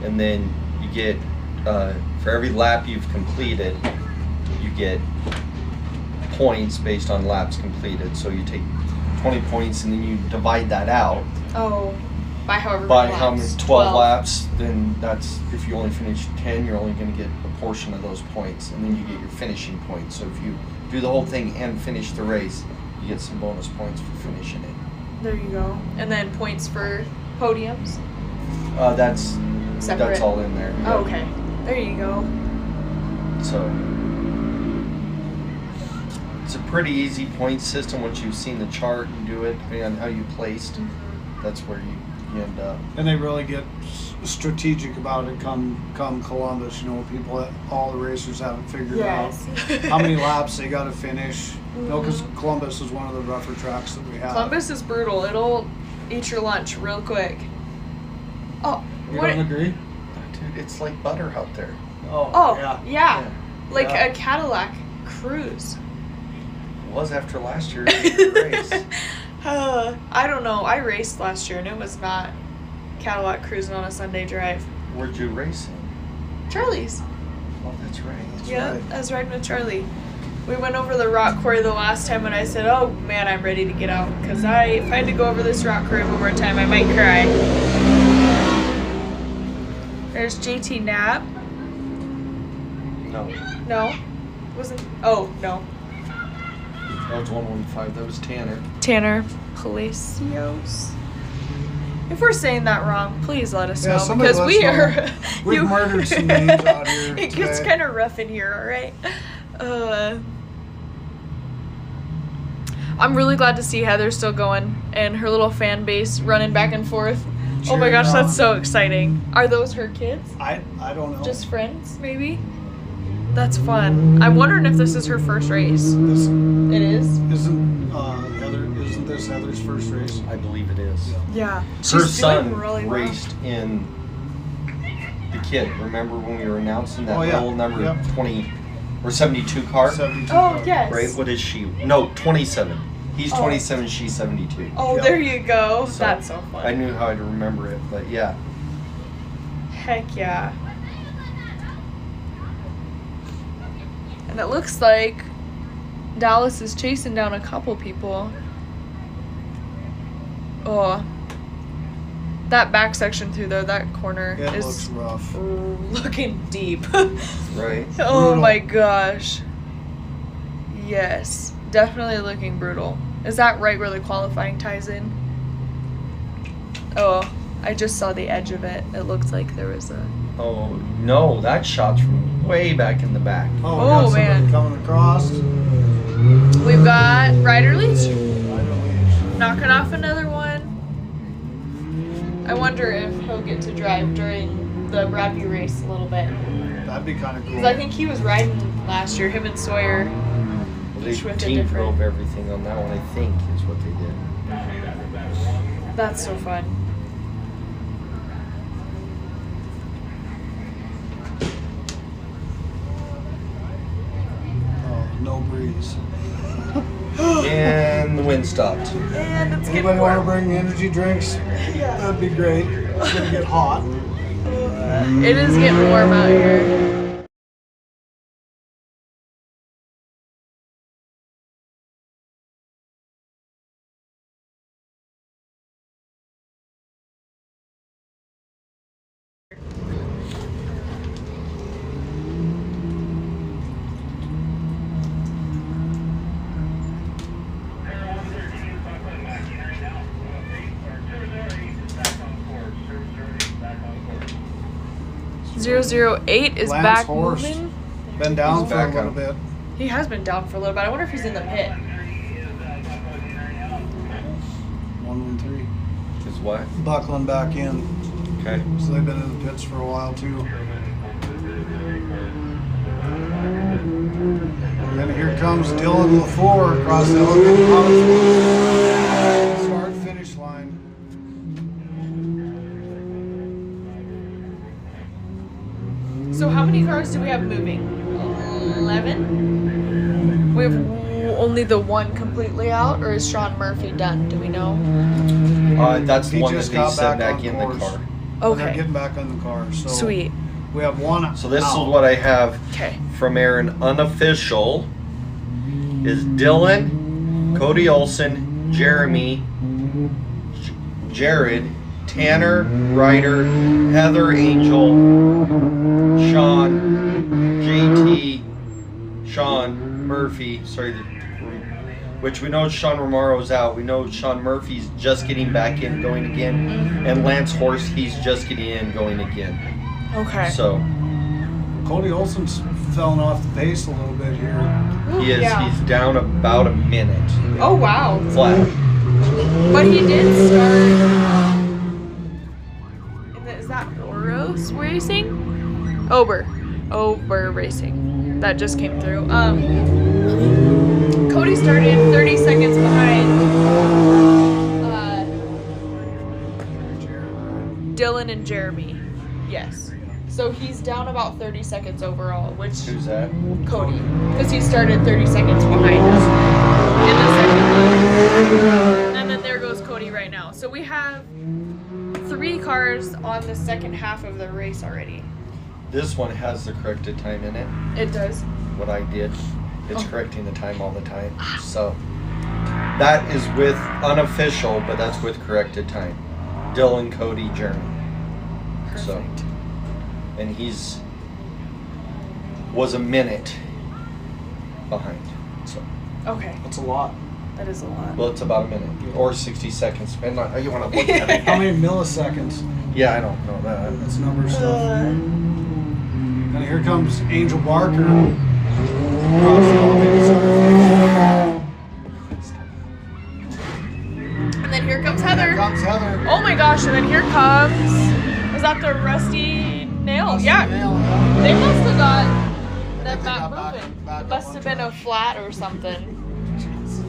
and then you get for every lap you've completed, you get points based on laps completed. So you take 20 points and then you divide that out. Oh, by however by many how laps. many 12 laps. Then that's, if you only finish 10, you're only going to get a portion of those points, and then you get your finishing points. So if you do the whole thing and finish the race, you get some bonus points for finishing it. There you go. And then points for podiums? That's Separate? That's all in there. Oh, okay. There you go. So it's a pretty easy point system once you've seen the chart and do it, depending on how you placed. That's where you end up. And they really get strategic about it come Columbus. You know, people, all the racers haven't figured out how many laps they got to finish. You know, because Columbus is one of the rougher tracks that we have. Columbus is brutal. It'll eat your lunch real quick. Oh, You don't agree? Dude, it's like butter out there. Oh, yeah. Like Yeah. a Cadillac Cruise. It was after last year's race. I don't know. I raced last year and it was not Cadillac cruising on a Sunday drive. Where'd you race in? Charlie's. Oh, that's right. Yeah, I was riding with Charlie. We went over the rock quarry the last time and I said, oh man, I'm ready to get out. Because if I had to go over this rock quarry one more time, I might cry. There's JT Knapp. No. No? Wasn't. Oh, no. That was 115. That was Tanner. Tanner Palacios. If we're saying that wrong, please let us Yeah, know. somebody Because let we us know. are. We've murdered some names out here It gets today. kind of rough in here, alright? I'm really glad to see Heather still going and her little fan base running back and forth. Oh my Cheering gosh, on. that's so exciting. Are those her kids? I don't know. Just friends, maybe? That's fun. I'm wondering if this is her first race. This It is? isn't isn't this Heather's first race? I believe it is. Yeah. Her She's son doing really well. raced in the kid. Remember when we were announcing that Oh, yeah. little number Yep. 20 or 72 car? 72. Oh, yes. Right? What is she? No, 27. He's Oh. 27, she's 72. Oh, Yep. there you go. So, That's so fun. I knew how to remember it, but yeah. Heck yeah. And it looks like Dallas is chasing down a couple people. Oh. That back section through there, that corner It is looks rough. looking deep. Right? Oh Brutal. my gosh. Yes. Definitely looking brutal. Is that right where the qualifying ties in? Oh, I just saw the edge of it. It looks like there was a... Oh, no, that shot's from way back in the back. Oh, Oh, we got somebody man. coming across. We've got Ryder Leach Ryder Leach. knocking off another one. I wonder if he'll get to drive during the Bradby race a little bit. That'd be kind of cool. Because I think he was riding last year, him and Sawyer. They Each with a team different- drove everything on that one, I think, is what they did. That's so fun. Oh, no breeze. And the wind stopped. And it's getting Anybody want to warm. bring energy drinks? Yeah. That'd be great. It's gonna get hot. It is getting warm out here. .008 is Lance back Horst. moving. Been down He's for a back little up. bit. He has been down for a little bit. I wonder if he's in the pit. 113. Is what? Buckling back in. Okay. So they've been in the pits for a while too. And then here comes Dylan LaFour across the elevated power start finish line. So how many cars do we have moving? 11? We have only the one completely out, or is Sean Murphy done? Do we know? That's the He one that just they got sent back back on in the course. car. So they're Okay. getting back on the car. So Sweet. we have one. So this out. is what I have Okay. from Aaron. Unofficial is Dylan, Cody Olson, Jeremy, Jared, Tanner, Ryder, Heather, Angel, Sean, JT, Sean, Murphy. Which we know Sean Romaro's out. We know Sean Murphy's just getting back in, going again, and Lance Horse, he's just getting in, going again. Okay. So Cody Olson's falling off the pace a little bit here. he is. Yeah. He's down about a minute Oh wow. flat. But he did start. Is that Oros Racing? Ober Racing. That just came through. Cody started 30 seconds behind Dylan and Jeremy. Yes. So he's down about 30 seconds overall, which Who's that? Cody, because he started 30 seconds behind us in the second lap. And then there goes Cody right now. So we have 3 cars on the second half of the race already. This one has the corrected time in it. It does. What I did, it's Oh. correcting the time all the time. So that is with unofficial, but that's with corrected time. Dylan, Cody, Jeremy. So, Perfect. and was a minute behind. So, Okay, That's a lot. that is a lot. well, it's about a minute or 60 seconds, depending on how you want to look at it. How many milliseconds? Yeah, I don't know that. That's number stuff. And here comes Angel Barker. And then here comes Heather. Here comes Heather. Oh my gosh, and then here comes, was that the Rusty Nail? Yeah, Nail, they must have got that they not got back- moving. back It up must on have been a track. flat or something.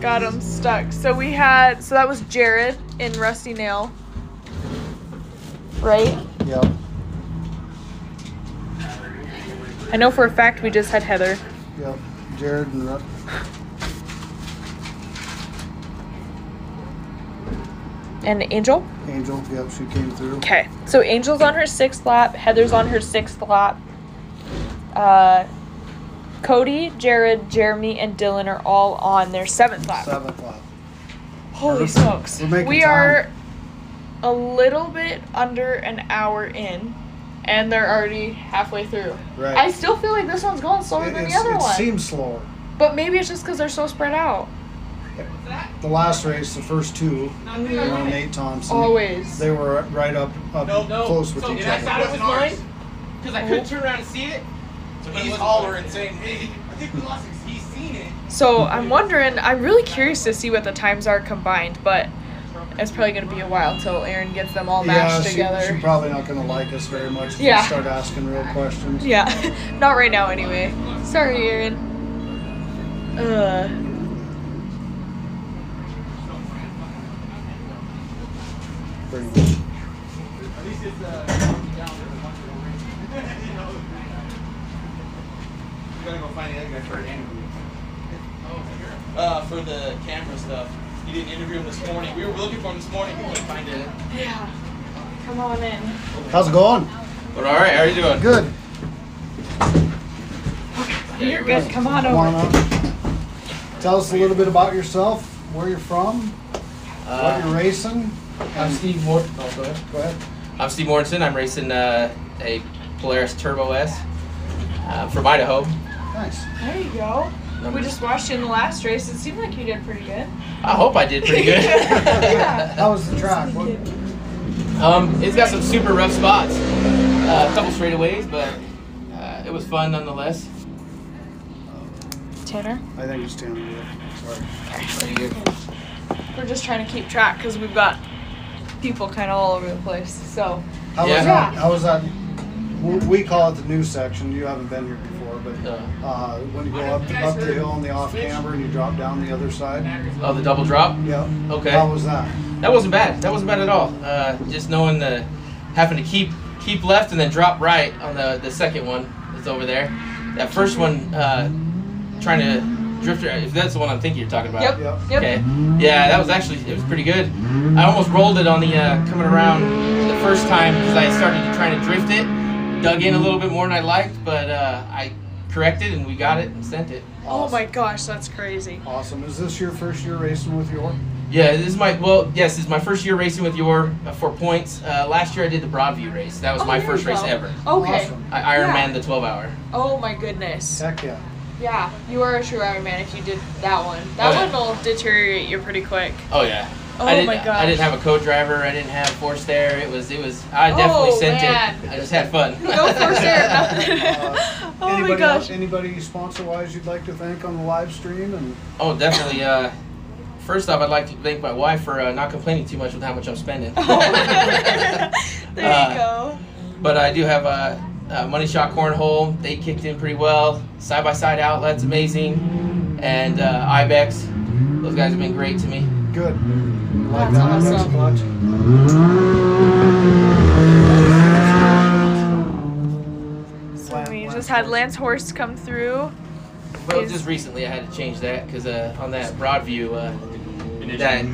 Got them stuck. So that was Jared in Rusty Nail. Right? Yep. I know for a fact we just had Heather. Yep. Jared and And Angel? Angel. Yep, she came through. Okay. So Angel's on her 6th lap. Heather's on her 6th lap. Cody, Jared, Jeremy, and Dylan are all on their 7th lap. 7th lap. Holy We're- smokes. we're making We time. are a little bit under an hour in, and they're already halfway through. Right. I still feel like this one's going slower than the other It one. seems slower. But maybe it's just because they're so spread out. The last race, the first two, you know, Nate Thompson, Always. they were right up close with So each I other. thought it was mine because I couldn't turn around and see it. So he's hollering saying, "Hey, I think we lost it." He's seen it. So I'm wondering, I'm really curious to see what the times are combined, but it's probably going to be a while till Aaron gets them all matched together. She's probably not going to like us very much if Yeah. we start asking real questions. Yeah, not right now anyway. Sorry, Aaron. Pretty much. At least it's down there. We gotta go find the other guy for an interview. For the camera stuff. You didn't interview him this morning. We were looking for him this morning. We couldn't find it. Yeah. Come on in. How's it going? But all right, how are you doing? Good. You're good. Come on Come on over. up. Tell us a little bit about yourself, where you're from, what you're racing. I'm Steve Mortonson. Oh, go ahead. Go ahead. I'm Steve Mortonson. I'm racing a Polaris Turbo S from Idaho. Nice. There you go. We just watched you in the last race. It seemed like you did pretty good. I hope I did pretty good. Yeah. How was the track? What, It's got some super rough spots. A couple straightaways, but it was fun nonetheless. Tanner? I think it's 10. Sorry. We're just trying to keep track because we've got people kind of all over the place. So, How Yeah. was that? How was that? We call it the new section. You haven't been here before, but when you go up the hill on the off camber and you drop down the other side. Oh, the double drop? Yeah. Okay. How was that? That wasn't bad. That wasn't bad at all. Just knowing having to keep left and then drop right on the second one. that's over there. That first one, trying to drift, if that's the one I'm thinking you're talking about. Yep. Okay. Yeah, that was actually, it was pretty good. I almost rolled it on the coming around the first time because I started to try to drift it, dug in a little bit more than I liked, but I corrected and we got it and sent it. Oh my gosh, that's crazy. Awesome. Is this your first year racing with Y.O.R.R? Yeah, this is my first year racing with Y.O.R.R for points. Last year I did the Broadview race. That was my first race ever. Okay. Awesome. I Ironman the 12-hour. Oh my goodness. Heck yeah. Yeah, you are a true Ironman if you did that one. That one will deteriorate you pretty quick. Oh yeah. Oh my gosh. I didn't have a co-driver. I didn't have forced air. It was. I definitely sent it. I just had fun. No forced air. Oh my gosh. Anybody sponsor-wise you'd like to thank on the live stream? And Oh, definitely. First off, I'd like to thank my wife for not complaining too much with how much I'm spending. There you go. But I do have Money Shot Cornhole. They kicked in pretty well. Side-by-side outlet's amazing. And Ibex. Those guys have been great to me. good. Like That's that. awesome. Clutch. So we just had Lance Horst come through. Well, just recently I had to change that because on that Broadview, that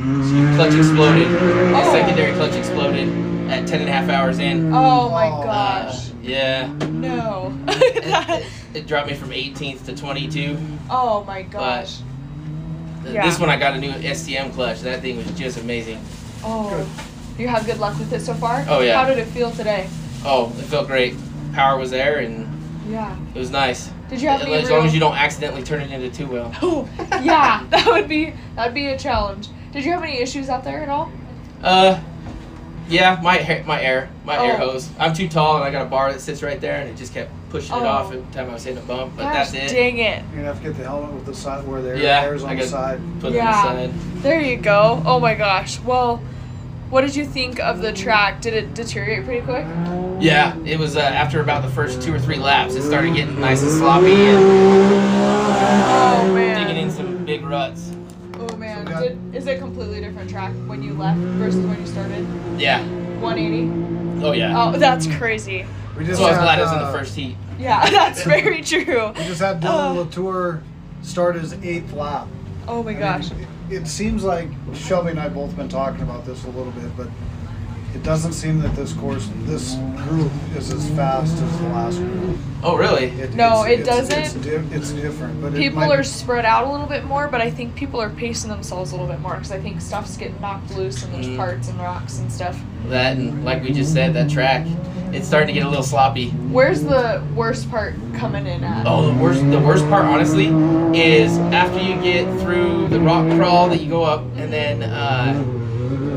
clutch exploded. The secondary clutch exploded at 10.5 hours in. Oh my gosh. Yeah. No. It dropped me from 18th to 22. Oh my gosh. This one I got a new STM clutch. That thing was just amazing. Oh. You have good luck with it so far? Oh yeah. How did it feel today? Oh, it felt great. Power was there and yeah, it was nice. Did you have any as long as you don't accidentally turn it into two-wheel. Oh, yeah, that'd be a challenge. Did you have any issues out there at all? Yeah, my air hose. I'm too tall and I got a bar that sits right there and it just kept pushing it off every time I was hitting a bump. But Gosh, that's it. Dang it. You're gonna have to get the helmet with the side where the Yeah, air's on the side. Put it on the side. There you go. Oh my gosh. Well, what did you think of the track? Did it deteriorate pretty quick? Yeah, it was after about the first 2 or 3 laps, it started getting nice and sloppy and oh man, digging in some big ruts. Oh man, is it a completely different track when you left versus when you started? Yeah. 180? Oh yeah. Oh, that's crazy. We just so I was had, glad I was in the first heat. Yeah, that's very true. We just had Dylan Latour start his 8th lap. Oh my gosh. It seems like Shelby and I both been talking about this a little bit, but it doesn't seem that this group is as fast as the last group. Oh, really? It doesn't. It's different. But people are spread out a little bit more, but I think people are pacing themselves a little bit more because I think stuff's getting knocked loose and there's parts and rocks and stuff. That and like we just said, that track, it's starting to get a little sloppy. Where's the worst part coming in at? Oh, the worst part, honestly, is after you get through the rock crawl that you go up, and then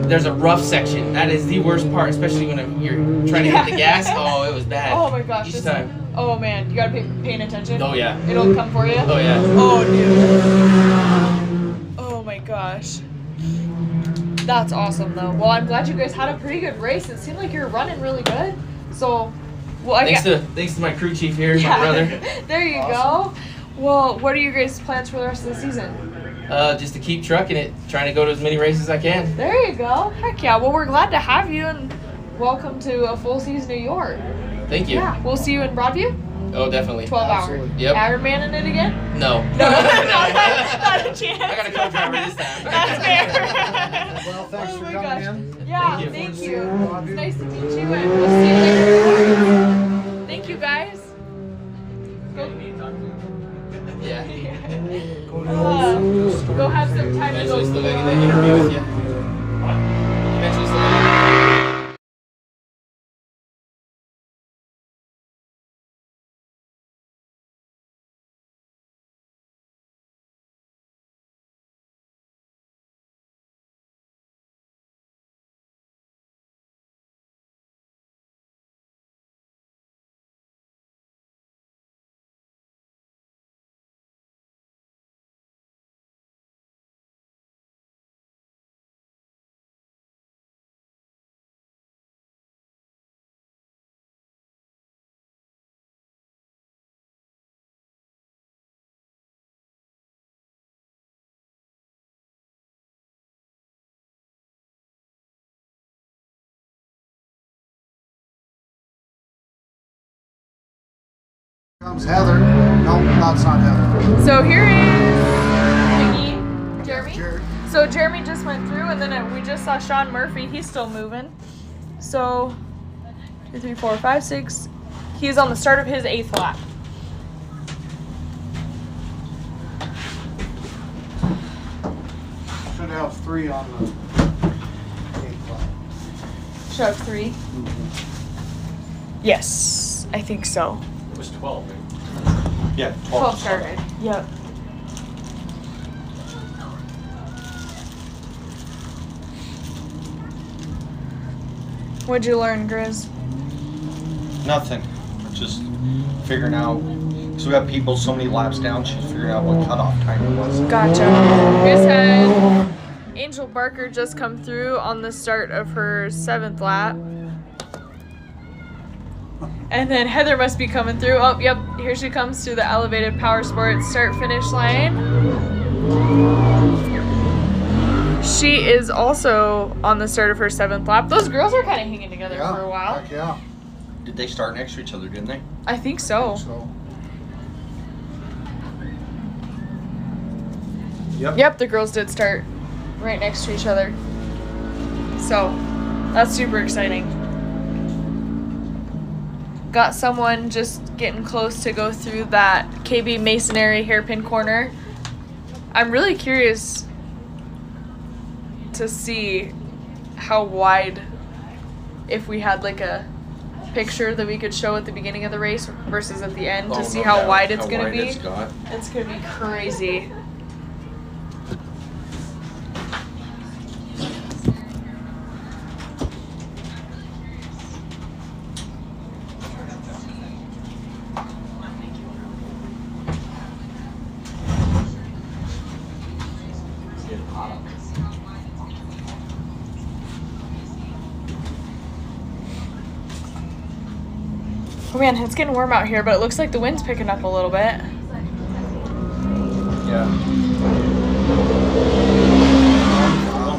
there's a rough section. That is the worst part, especially when you're trying to hit the gas. Oh, it was bad. Oh my gosh. Each time. Oh man, you gotta be paying attention. Oh yeah. It'll come for you? Oh yeah. Oh dude. Oh my gosh. That's awesome though. Well, I'm glad you guys had a pretty good race. It seemed like you were running really good. So, well, thanks to my crew chief here, my brother. There you go. Well, what are your guys' plans for the rest of the season? Just to keep trucking it, trying to go to as many races as I can. There you go. Heck yeah. Well, we're glad to have you and welcome to a full season of Y.O.R.R. Thank you. Yeah, we'll see you in Broadview. Oh, definitely. 12 hour. Yep. Ironman in it again? No. No, not a chance. I got a co-driver this time. That's fair. Well, thanks for coming in. Yeah, Thank you. It's nice to meet you, and we'll see you later. Thank you, guys. Yeah. Go have some time to Eventually go. still gotta get that interview with you. Eventually still gotta Comes Heather. No, that's not Heather. So here is Jeremy. Jared. So Jeremy just went through, and then we just saw Sean Murphy. He's still moving. So 2, 3, 4, 5, 6. He's on the start of his 8th lap. Should have 3 on the 8th lap. Should have 3. Yes, I think so. It was 12. Right? Yeah, 12 started. Yep. What'd you learn, Grizz? Nothing. Just figuring out. So we got people so many laps down. She's figuring out what cutoff time it was. Gotcha. Grizz had Angel Barker just come through on the start of her 7th lap. And then Heather must be coming through. Oh, yep. Here she comes to the elevated power sports start-finish line. She is also on the start of her 7th lap. Those girls are kind of hanging together for a while. Heck yeah. Did they start next to each other, didn't they? I think so. Yep, the girls did start right next to each other. So, that's super exciting. Got someone just getting close to go through that KB Masonry hairpin corner. I'm really curious to see how wide, if we had like a picture that we could show at the beginning of the race versus at the end to see how wide it's going to be. It's going to be crazy. Oh man, it's getting warm out here, but it looks like the wind's picking up a little bit. Yeah.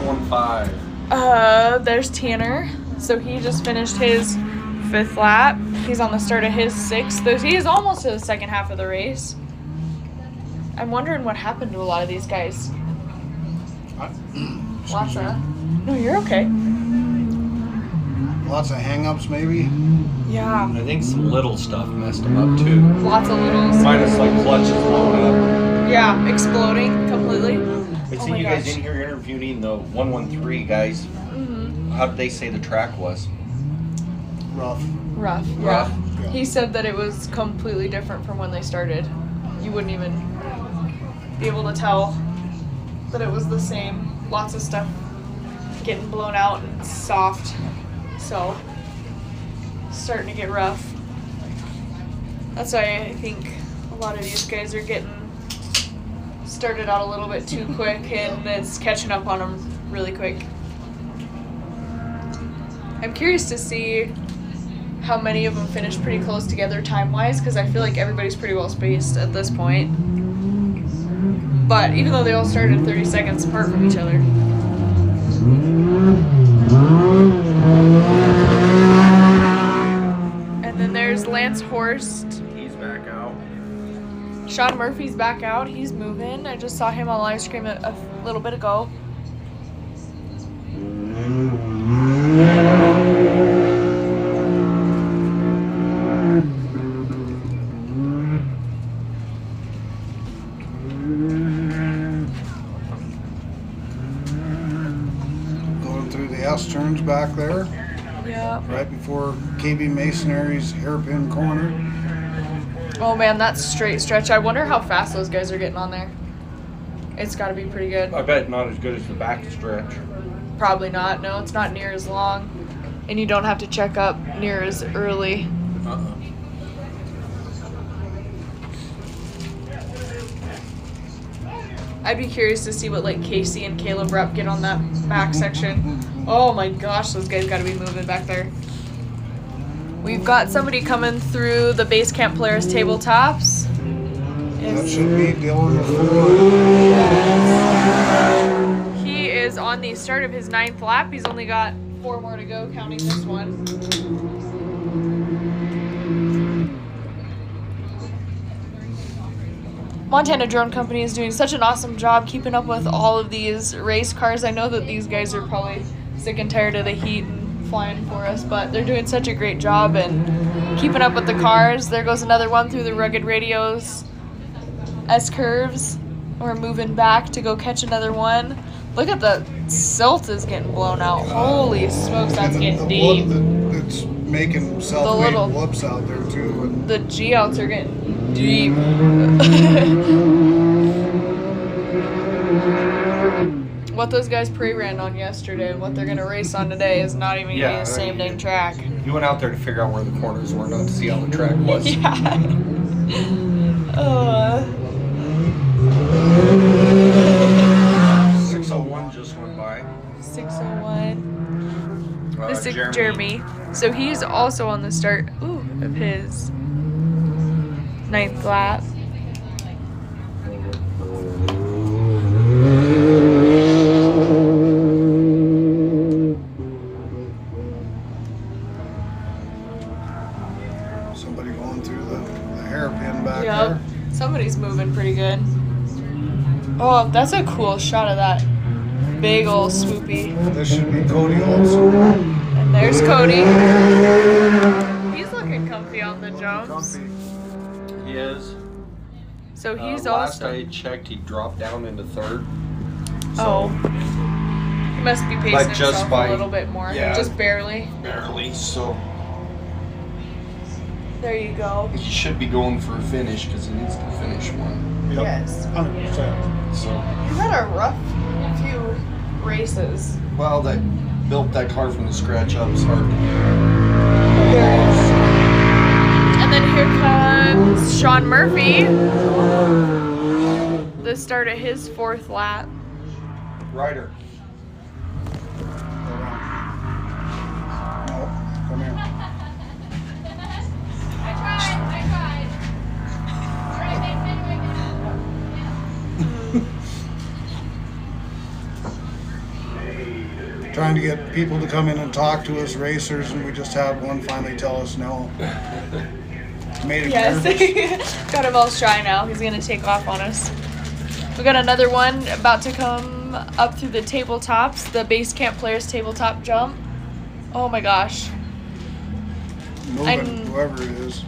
115. There's Tanner. So he just finished his 5th lap. He's on the start of his 6th. He is almost to the second half of the race. I'm wondering what happened to a lot of these guys. Lots of... No, you're okay. Lots of hang-ups, maybe? Yeah. I think some little stuff messed them up, too. Lots of littles. Minus, like, clutches blowing up. Yeah, exploding completely. I see you guys in here interviewing the 113 guys. Mm-hmm. How did they say the track was? Rough. Rough. Yeah. He said that it was completely different from when they started. You wouldn't even be able to tell that it was the same. Lots of stuff getting blown out and soft. So, starting to get rough. That's why I think a lot of these guys are getting started out a little bit too quick, and it's catching up on them really quick. I'm curious to see how many of them finish pretty close together time-wise, because I feel like everybody's pretty well spaced at this point. But even though they all started 30 seconds apart from each other. And then there's Lance Horst. He's back out. Sean Murphy's back out. He's moving. I just saw him on live stream a little bit ago. Going through the S-turns back there. Yeah. Right before KB Masonry's hairpin corner. Oh man, that's straight stretch. I wonder how fast those guys are getting on there. It's got to be pretty good. I bet not as good as the back stretch. Probably not. No, it's not near as long. And you don't have to check up near as early. I'd be curious to see what like Casey and Caleb Rupp get on that back section. Oh my gosh, those guys got to be moving back there. We've got somebody coming through the base camp players tabletops. That should be Dylan. He is on the start of his 9th lap. He's only got 4 more to go, counting this one. Montana Drone Company is doing such an awesome job keeping up with all of these race cars. I know that these guys are probably sick and tired of the heat and flying for us, but they're doing such a great job and keeping up with the cars. There goes another one through the Rugged Radios S-curves. We're moving back to go catch another one. Look at the silt is getting blown out. Holy smokes, that's getting deep. It's making self-made whoops out there too. And the G-outs are getting deep. What those guys pre-ran on yesterday and what they're going to race on today is not even going to be the same dang track. You went out there to figure out where the corners were, not to see how the track was. Yeah. 601 just went by. 601. This is Jeremy. So he's also on the start of his 9th lap. somebody going through the hairpin back there. Somebody's moving pretty good. Oh, that's a cool shot of that big old swoopy. This should be Cody also. And there's Cody. He's looking comfy on the jumps. He is. So he's last also. I checked, he dropped down into 3rd. So he must be pacing himself a little bit more. Yeah, just barely. Barely. So there you go. he should be going for a finish because he needs to finish one. Yep. Yes. 100%. So He's had a rough few races. well, that built that car from the scratch up is hard. And then here comes Sean Murphy. The start of his 4th lap. Ryder. No, come here. I tried. All right, Trying to get people to come in and talk to us racers, and we just had one finally tell us no. Made it nervous. Got him all shy now. He's gonna take off on us. We got another one about to come up through the tabletops, the base camp players tabletop jump. Oh my gosh. Moving, whoever it is.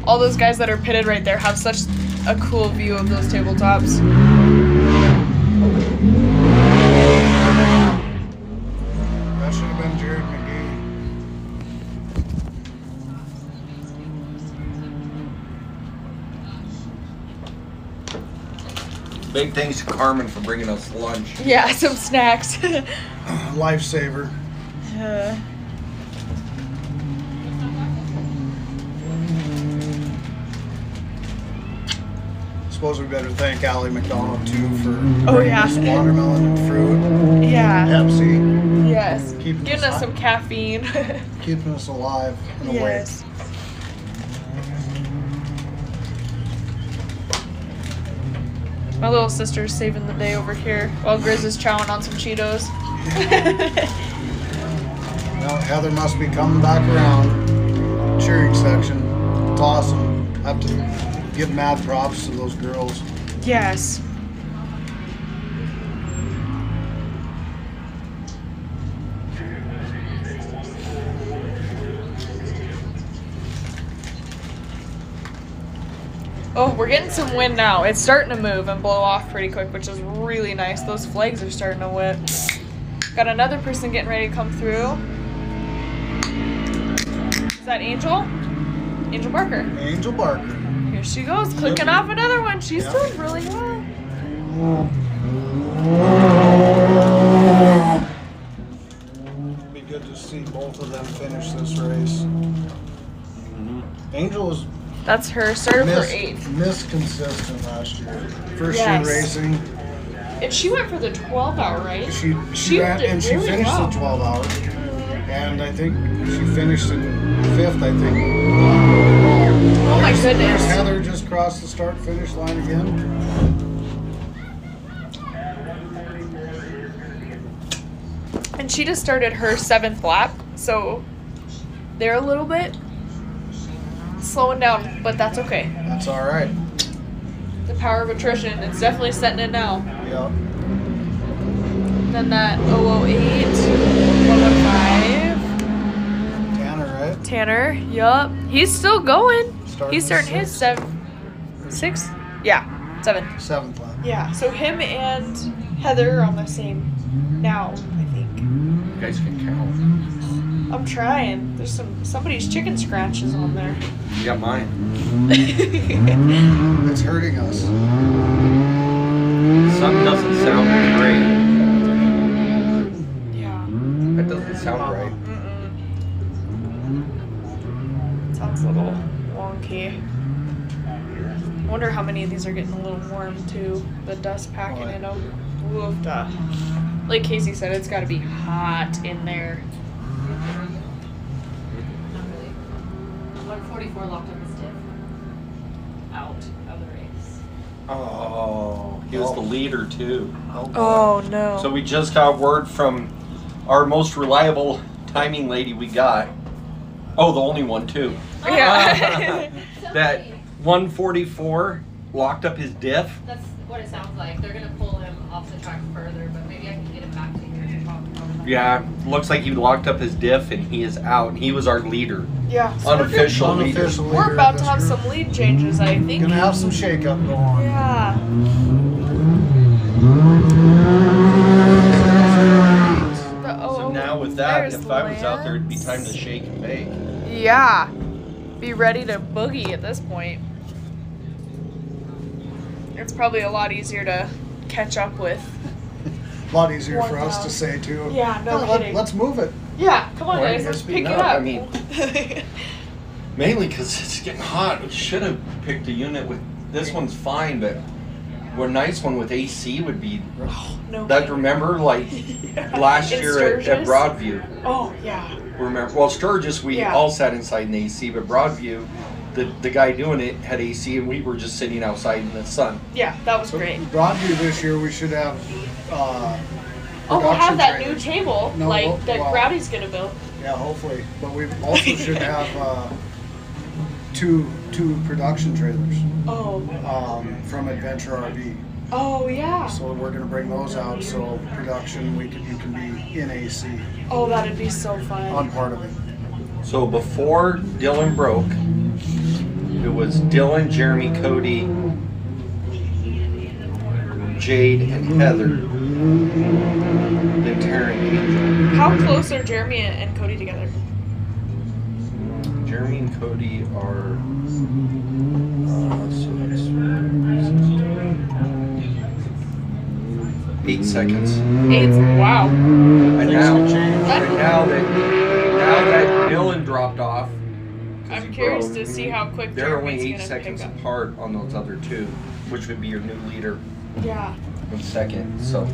All those guys that are pitted right there have such a cool view of those tabletops. That should have been Jared McGee. Big thanks to Carmen for bringing us lunch. Yeah, some snacks. Lifesaver. Suppose we better thank Allie McDonald too for bringing us watermelon and fruit. Yeah. Pepsi. Yes. Giving us some caffeine. Keeping us alive and awake. My little sister's saving the day over here while Grizz is chowing on some Cheetos. Well, Heather must be coming back around. Cheering section. It's awesome. Have to give mad props to those girls. Yes. Oh, we're getting some wind now. It's starting to move and blow off pretty quick, which is really nice. Those flags are starting to whip. Got another person getting ready to come through. Is that Angel? Angel Barker. Angel Barker. Here she goes, clicking off another one. She's doing really well. It'd be good to see both of them finish this race. Angel was That's her. Started for 8th. Consistent last year. First year racing. And she went for the 12-hour, right? She ran and she really finished well. the 12 hours. And I think she finished in 5th, I think. Oh my goodness. There's Heather just crossed the start finish line again. And she just started her 7th lap, so they're a little bit slowing down, but that's okay. That's all right. The power of attrition. It's definitely setting in now. Yep. Then that 008, 115. Tanner, right? Tanner, yup. He's still going. He's starting his sixth? sixth? Yeah, 7. 7th lap. Yeah, so him and Heather are on the same now, I think. You guys can count. I'm trying. There's somebody's chicken scratches on there. You got mine. It's hurting us. Something doesn't sound great. Yeah. That doesn't sound right. Sounds a little wonky. I wonder how many of these are getting a little warm too. The dust packing in them. Woof, duh. Like Casey said, it's got to be hot in there. Not really. 144 locked up his diff. Out of the race. Oh, he was the leader too. Oh no. So we just got word from our most reliable timing lady we got. Oh, the only one too. Yeah. That 144 locked up his diff. That's what it sounds like. They're gonna pull him off the track further, but maybe I can get him back to here to talk about it. Yeah, looks like he locked up his diff and he is out. And he was our leader. Yeah. So Unofficial leader. Unofficial we're leader about of to this have group. some lead changes, I think. Gonna have some shake-up go on. Yeah. So now with that, there's if I was out there, it'd be Lance. time to shake and bake. Yeah. Be ready to boogie at this point. It's probably a lot easier to catch up with. A lot easier One for us down. to say too. Yeah, no kidding. Let's move it. Yeah, come on Why guys, you let's guys pick it speeding up? up. I mean- Mainly because it's getting hot. We should have picked a unit with, this one's fine, but a nice one with AC would be, no that kidding. remember like last In year at Sturgis? Broadview. Oh, yeah. Remember, well, Sturgis, we Yeah. all sat inside in AC, but Broadview, the guy doing it had AC and we were just sitting outside in the sun. Yeah, that was So great. Broadview this year we should have Oh, we'll have production that trailers. new table, No, like, well, that well- Rowdy's gonna build. Yeah, hopefully. But we also should have two production trailers Oh. from Adventure RV. Oh, yeah. So we're gonna bring those out so production you can be in AC Oh, that'd be so fun. on part of it. So before Dylan broke, it was Dylan, Jeremy, Cody, Jade, and Heather. Then Taryn and Angel. How close are Jeremy and Cody together? Jeremy and Cody are. So that's 8 seconds. 8. Wow. And now, That- now that Dylan dropped off, 'cause I'm he curious broke, to see how quick they're Jeremy's only 8 gonna seconds pick up. apart on those other two, which would be your new leader Yeah. in second. So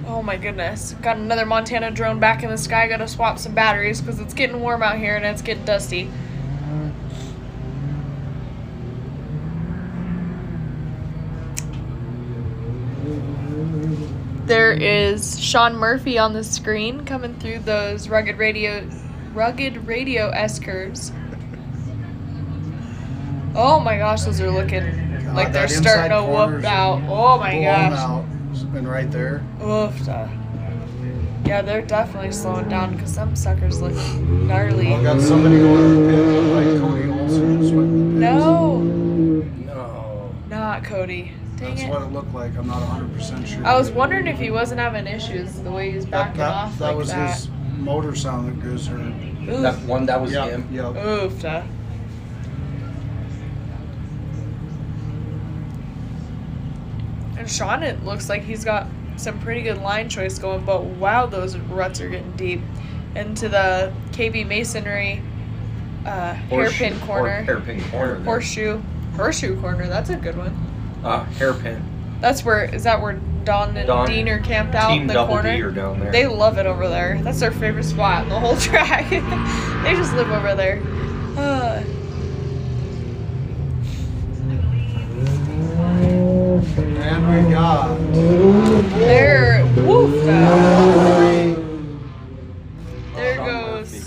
Oh my goodness. Got another Montana drone back in the sky. Gotta swap some batteries because it's getting warm out here and it's getting dusty. There is Sean Murphy on the screen coming through those rugged radio S curves. Oh my gosh, those are looking like they're that starting to inside corner's whoop out. Oh my blown gosh. out. It's been right there. Oof. Yeah, they're definitely slowing down because some suckers look gnarly. I got somebody going to the pit look like Cody Olsen sweating the pits. No, no. not Cody. Dang That's it. what it looked like. I'm not 100% sure. I was wondering if he wasn't having issues the way he's backing off that like was that. his motor sound that goes heard. That one, that was Yep, him. yep. Oof. And Sean, it looks like he's got some pretty good line choice going, but wow, those ruts are getting deep. Into the KB Masonry hairpin corner. Hairpin corner. there. Horseshoe corner, that's a good one. Hairpin. Is that where Don and Don- Dean are camped out Team in the Double corner? D are down there. They love it over there. That's their favorite spot in the whole track. They just live over there. And we got There, woof. There Sean goes. Murphy.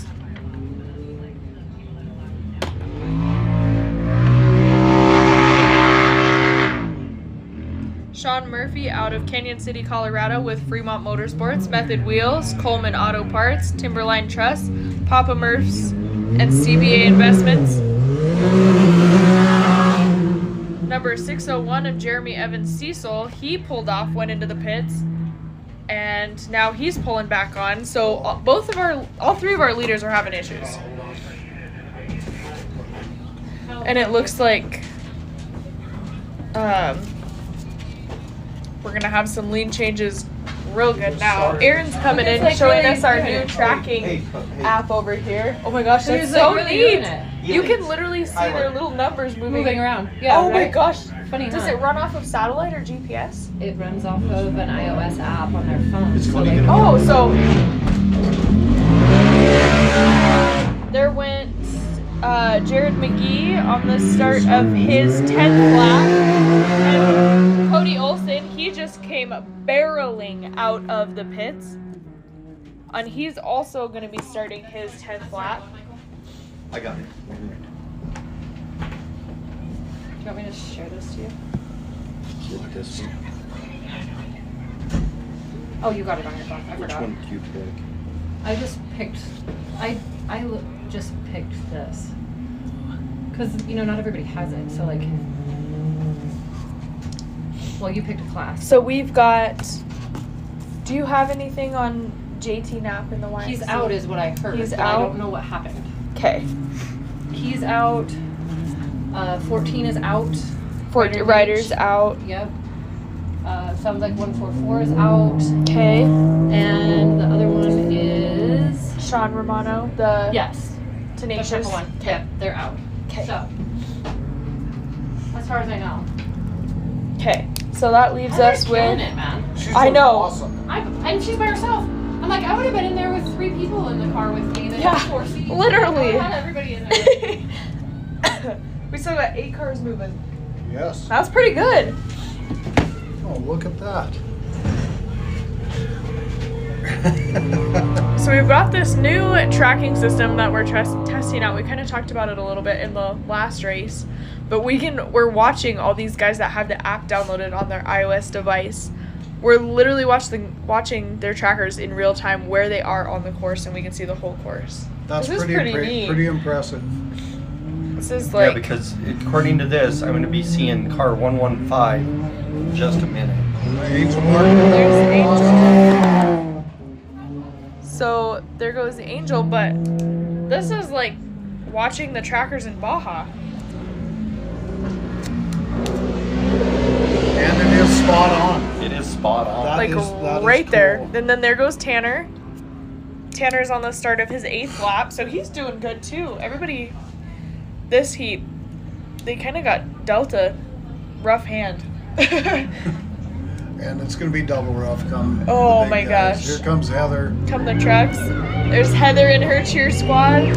Murphy out of Canyon City, Colorado with Fremont Motorsports, Method Wheels, Coleman Auto Parts, Timberline Truss, Papa Murph's, and CBA Investments. Number 601 of Jeremy Evans Cecil, he pulled off, went into the pits, and now he's pulling back on. So all three of our leaders are having issues. And it looks like we're gonna have some lean changes real good now. Aaron's coming in, showing us our new tracking app over here. Oh my gosh, that's so neat. You can literally see their little numbers moving around. Yeah. Oh my gosh. Funny. Does it run off of satellite or GPS? It runs off of an iOS app on their phone. So there went Jared McGee on the start of his 10th lap. And Cody Olson, he just came barreling out of the pits. And he's also going to be starting his 10th lap. I got it. Do you want me to share this to you? This one. Oh, you got it on your phone. I forgot. Which one did you pick? I just picked. Just picked this because not everybody has it. So like, well, you picked a class. So we've got. Do you have anything on JT Knapp in the YMCA? He's out, is what I heard. He's but out. I don't know what happened. Okay. He's out. 14 is out. Riders out. Yep. Sounds like 144 is out. Okay. And the other one is Sean Romano, the yes, Tenacious. the purple one. Okay. Yep, they're out. Okay. So, as far as I know. Okay. So that leaves us with. It, man. I know. Awesome. And she's by herself. I'm like, I would have been in there with 3 people in the car with me. They had 4 seats. Literally. I had everybody in there. We still got 8 cars moving. Yes. That's pretty good. Oh, look at that. So we've got this new tracking system that we're testing out. We kind of talked about it a little bit in the last race, but we're watching all these guys that have the app downloaded on their iOS device. We're literally watching their trackers in real time where they are on the course, and we can see the whole course. That's this is pretty neat. Pretty impressive. This is like because according to this, I'm going to be seeing car 115 in just a minute. there's Angel. So there goes the Angel, but this is like watching the trackers in Baja. And it is spot on. It is spot on. That Like is right cool. there. And then there goes Tanner. Tanner's on the start of his 8th lap, so he's doing good too. Everybody this heat, they kind of got dealt a rough hand. And it's going to be double rough come Oh the big my guys. gosh. Here comes Heather. Come the trucks. There's Heather and her cheer squad.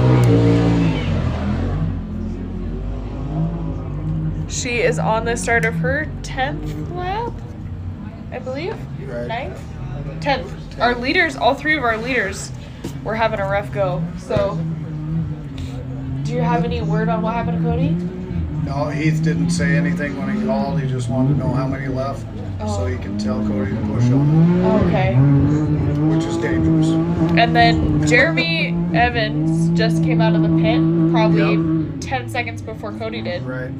She is on the start of her 10th lap, I believe. Right. 9th? 10th. Our leaders, all 3 of our leaders, were having a rough go. So, do you have any word on what happened to Cody? No, Heath didn't say anything when he called. He just wanted to know how many left so he could tell Cody to push on, Okay. which is dangerous. And then Jeremy Evans just came out of the pit probably 10 seconds before Cody did. Right.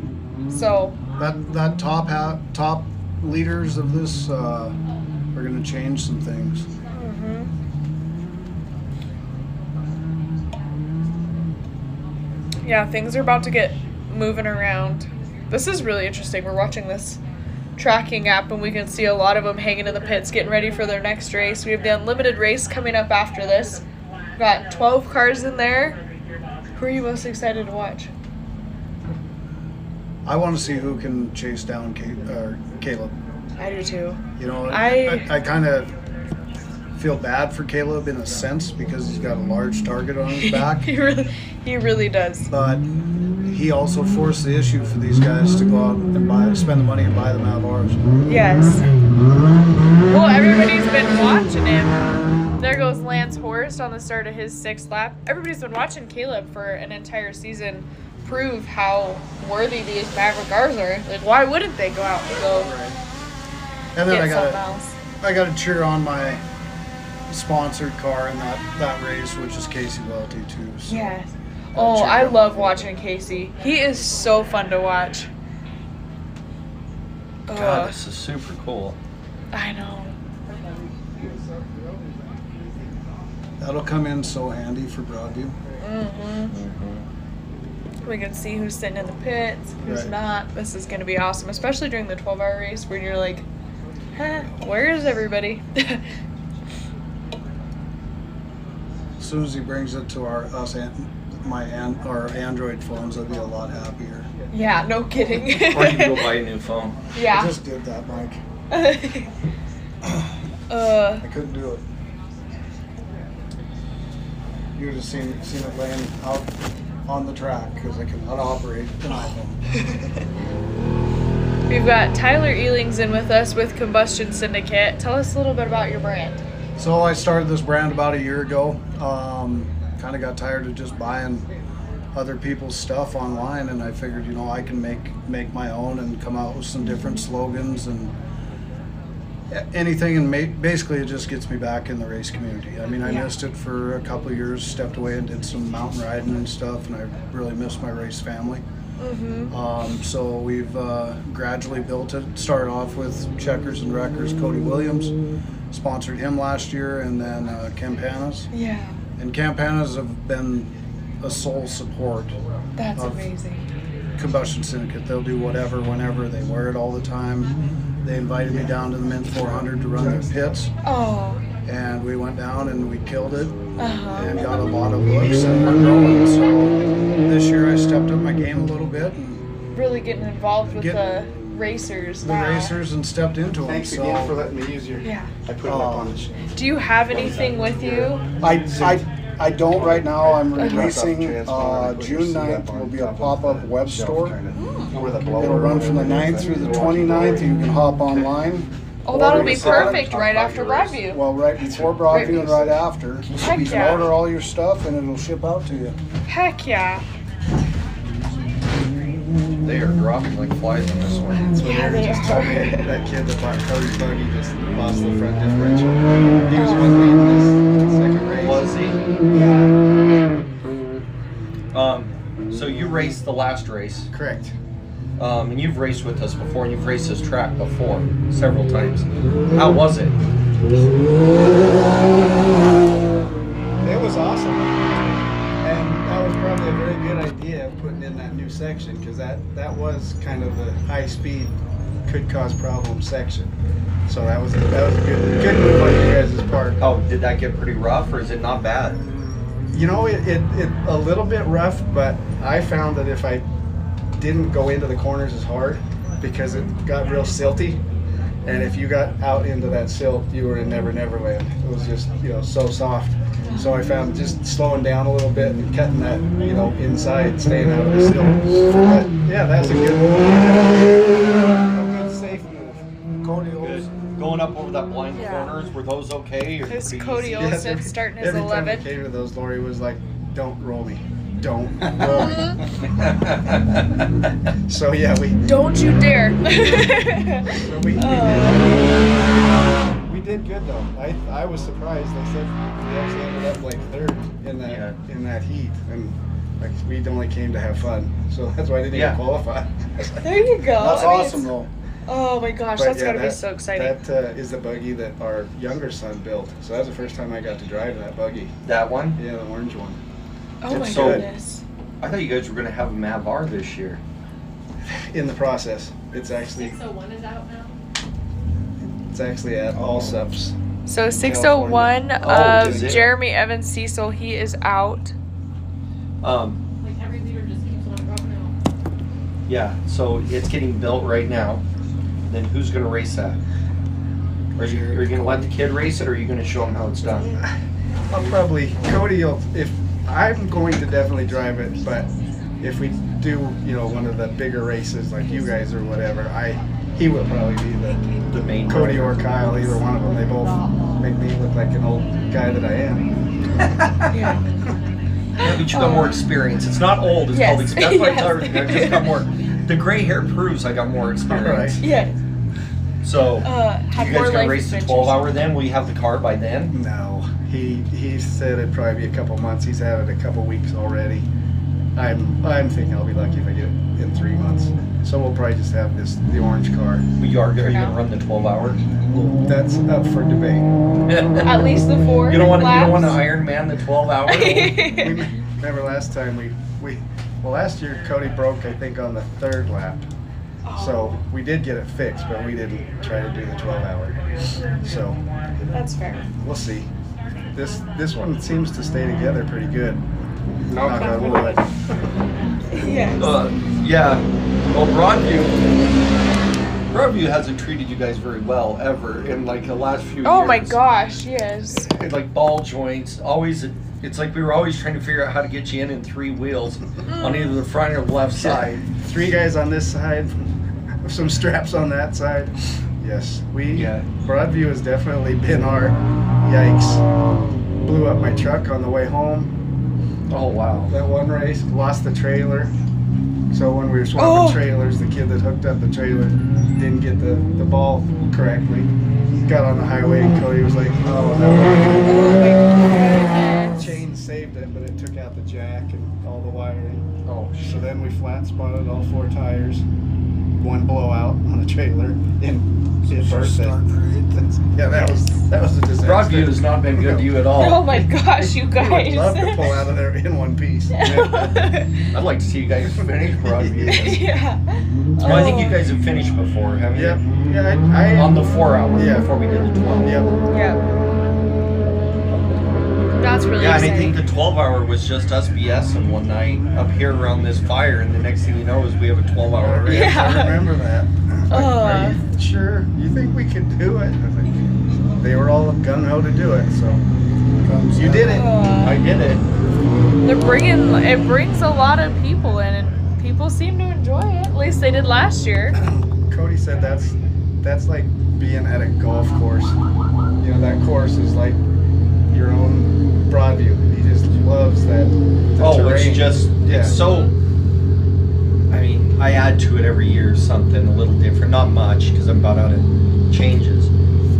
So That top leaders of this are going to change some things. yeah, things are about to get moving around. This is really interesting. We're watching this tracking app and we can see a lot of them hanging in the pits getting ready for their next race. We have the unlimited race coming up after this. We've got 12 cars in there. Who are you most excited to watch? I want to see who can chase down Caleb. I do too. You know, I kind of feel bad for Caleb in a sense because he's got a large target on his back. he really does. But he also forced the issue for these guys to go out and spend the money and buy them out of ours. Yes. Well, everybody's been watching him. There goes Lance Horst on the start of his 6th lap. Everybody's been watching Caleb for an entire season prove how worthy these Maverick cars are. Like, why wouldn't they go out and go? And then get something else. I got to cheer on my sponsored car in that race, which is Casey Welty too. So Yes. Oh, I love watching Casey. He is so fun to watch. God, this is super cool. I know. That'll come in so handy for Broadview. We can see who's sitting in the pits, who's Right. not. This is going to be awesome, especially during the 12-hour race when you're like, huh, where is everybody? As soon as he brings it to our Android phones, I'll be a lot happier. Yeah, no kidding. Or you can go buy a new phone. I Yeah. just did that, Mike. I couldn't do it. You would have seen it laying out on the track because I cannot operate an iPhone. We've got Tyler Elings in with us with Combustion Syndicate. Tell us a little bit about your brand. So I started this brand about a year ago. Kind of got tired of just buying other people's stuff online, and I figured, you know, I can make my own and come out with some different slogans and anything, and basically it just gets me back in the race community. I mean, I missed it for a couple of years, stepped away and did some mountain riding and stuff, and I really missed my race family. So we've gradually built it. Started off with Checkers and Wreckers, Cody Williams, sponsored him last year, and then Campanas. Yeah. And Campanas have been a sole support That's of amazing. Combustion Syndicate. They'll do whatever, whenever. They wear it all the time. They invited me down to the Mint 400 to run their pits, Oh. and we went down and we killed it Uh-huh. and got a lot of looks, and we're growing. So this year I stepped up my game a little bit and Really getting involved with the racers the now. racers and stepped into them. Thanks So again for letting me use your. Yeah. I put it up on the show. Do you have anything with you? I don't right now. I'm Uh-huh. releasing June 9th will be a pop-up web store. It'll run from the 9th through the 29th. You can hop online. Oh, that'll be Order the perfect right after Broadview. Well, right before Broadview and right after. Heck You can yeah. order all your stuff and it'll ship out to you. Heck yeah. They are dropping like flies on this one. That's what Yeah, Aaron they just are. told me. That kid that bought Cody's buggy just lost the front differential. He was one leading this second race. Was he? Yeah. So you raced the last race, Correct. and you've raced with us before, and you've raced this track before several times. How was it? It was awesome. And that was probably a very good idea, putting in that new section, because that was kind of the high speed, could cause problems section. So that was a good move on you guys' part. Oh, did that get pretty rough, or is it not bad? You know, it a little bit rough, but I found that if I didn't go into the corners as hard, because it got real silty, and if you got out into that silt, you were in Never Never Land. It was just, you know, so soft. So I found just slowing down a little bit and cutting that, you know, inside, staying out of the silt. But yeah, that's a good safe move. Cody Good. Olsen. Going up over that blind Yeah. corners, were those okay? Or This pretty Cody easy? Olsen starting his Every time I 11. came to those, Lori was like, "Don't roll me, don't roll me." So yeah, Don't you dare. we did good though. I was surprised. They said we actually ended up like third in that heat, and like we only came to have fun. So that's why I didn't even qualify. There you go. That's I mean, awesome though. Oh my gosh, But that's yeah, gotta be so exciting. That is the buggy that our younger son built. So that was the first time I got to drive that buggy. That one? Yeah, the orange one. Oh my So- goodness. I thought you guys were going to have a Mavar this year. In the process, it's actually 601 is out now. it's actually at all subs. So 601 Oh, of is it? Jeremy Evans Cecil, he is out. Um, Like every leader just keeps on dropping out. yeah, so it's getting built right now. Then who's going to race that? Are you going to let the kid race it, or are you going to show him how it's done? I'll probably Cody will, if I'm going to definitely drive it, but if we do, you know, one of the bigger races like you guys or whatever, he will probably be The main Cody driver. or Kyle, either one of them. They both make me look like an old guy that I am. Yeah. But you got more experience. It's not old, it's Yes. called experience. That's why I Yes. tell her, I just got more. The gray hair proves I got more experience. Right. Yeah. So, Had you more guys gonna life race the adventures. 12-hour then? Will you have the car by then? No, he said it'd probably be a couple months. He's had it a couple weeks already. I'm thinking I'll be lucky if I get it in 3 months. So we'll probably just have the orange car. Are you gonna run the 12-hour? That's up for debate. At least the 4 You don't want to laps. Iron Man the 12-hour? Remember last time well, last year Cody broke, I think, on the 3rd lap. So we did get it fixed, but we didn't try to do the 12-hour. So That's fair. we'll see. This one seems to stay together pretty good. Knock on wood. Yes. Yeah. Well, Broadview hasn't treated you guys very well ever in like the last few years. Oh my gosh, yes. It's like ball joints. It's like we were always trying to figure out how to get you in 3 wheels on either the front or the left side. 3 guys on this side, some straps on that side. Yes, Broadview has definitely been our yikes. Blew up my truck on the way home. Oh wow. That one race, lost the trailer. So when we were swapping trailers, the kid that hooked up the trailer didn't get the ball correctly. Got on the highway and Cody was like, oh, that chain saved it, but it took out the jack and all the wiring. Oh, so then we flat spotted all 4 tires. One blowout on a trailer and it burst it. Yeah, that was a disaster. Broadview has not been good to you at all. Oh my gosh, you guys. I would love to pull out of there in one piece. I'd like to see you guys finish Broadview. Yeah. Well, I think you guys have finished before, haven't you? Yeah, on the 4 hours before we did the 12. Yep. Yeah. That's really and exciting. I think the 12-hour was just us BSing one night up here around this fire, and the next thing you know is we have a 12-hour race. I remember that. Are you sure? You think we could do it? I think they were all gung-ho to do it, so you did it. I did it. It brings a lot of people in, and people seem to enjoy it. At least they did last year. Cody said that's like being at a golf course. You know, that course is like your own Broadview. He just loves that. Terrain. It's so. I mean, I add to it every year something a little different. Not much because I'm about out of changes,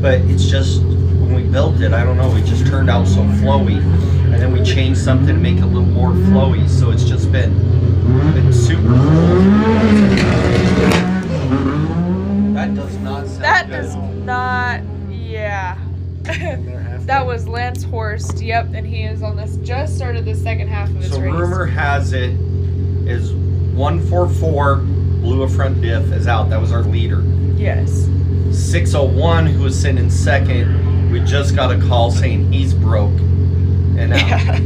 but it's just when we built it, I don't know, it just turned out so flowy, and then we changed something to make it a little more flowy. So it's just been super cool. That does not sound That good. does not. Yeah. That was Lance Horst. Yep, and he is on this. Just started the second half of his So race. rumor has it is 144 blew a front diff is out. That was our leader. Yes. 601 who was sitting in second. We just got a call saying he's broke and out. Yeah.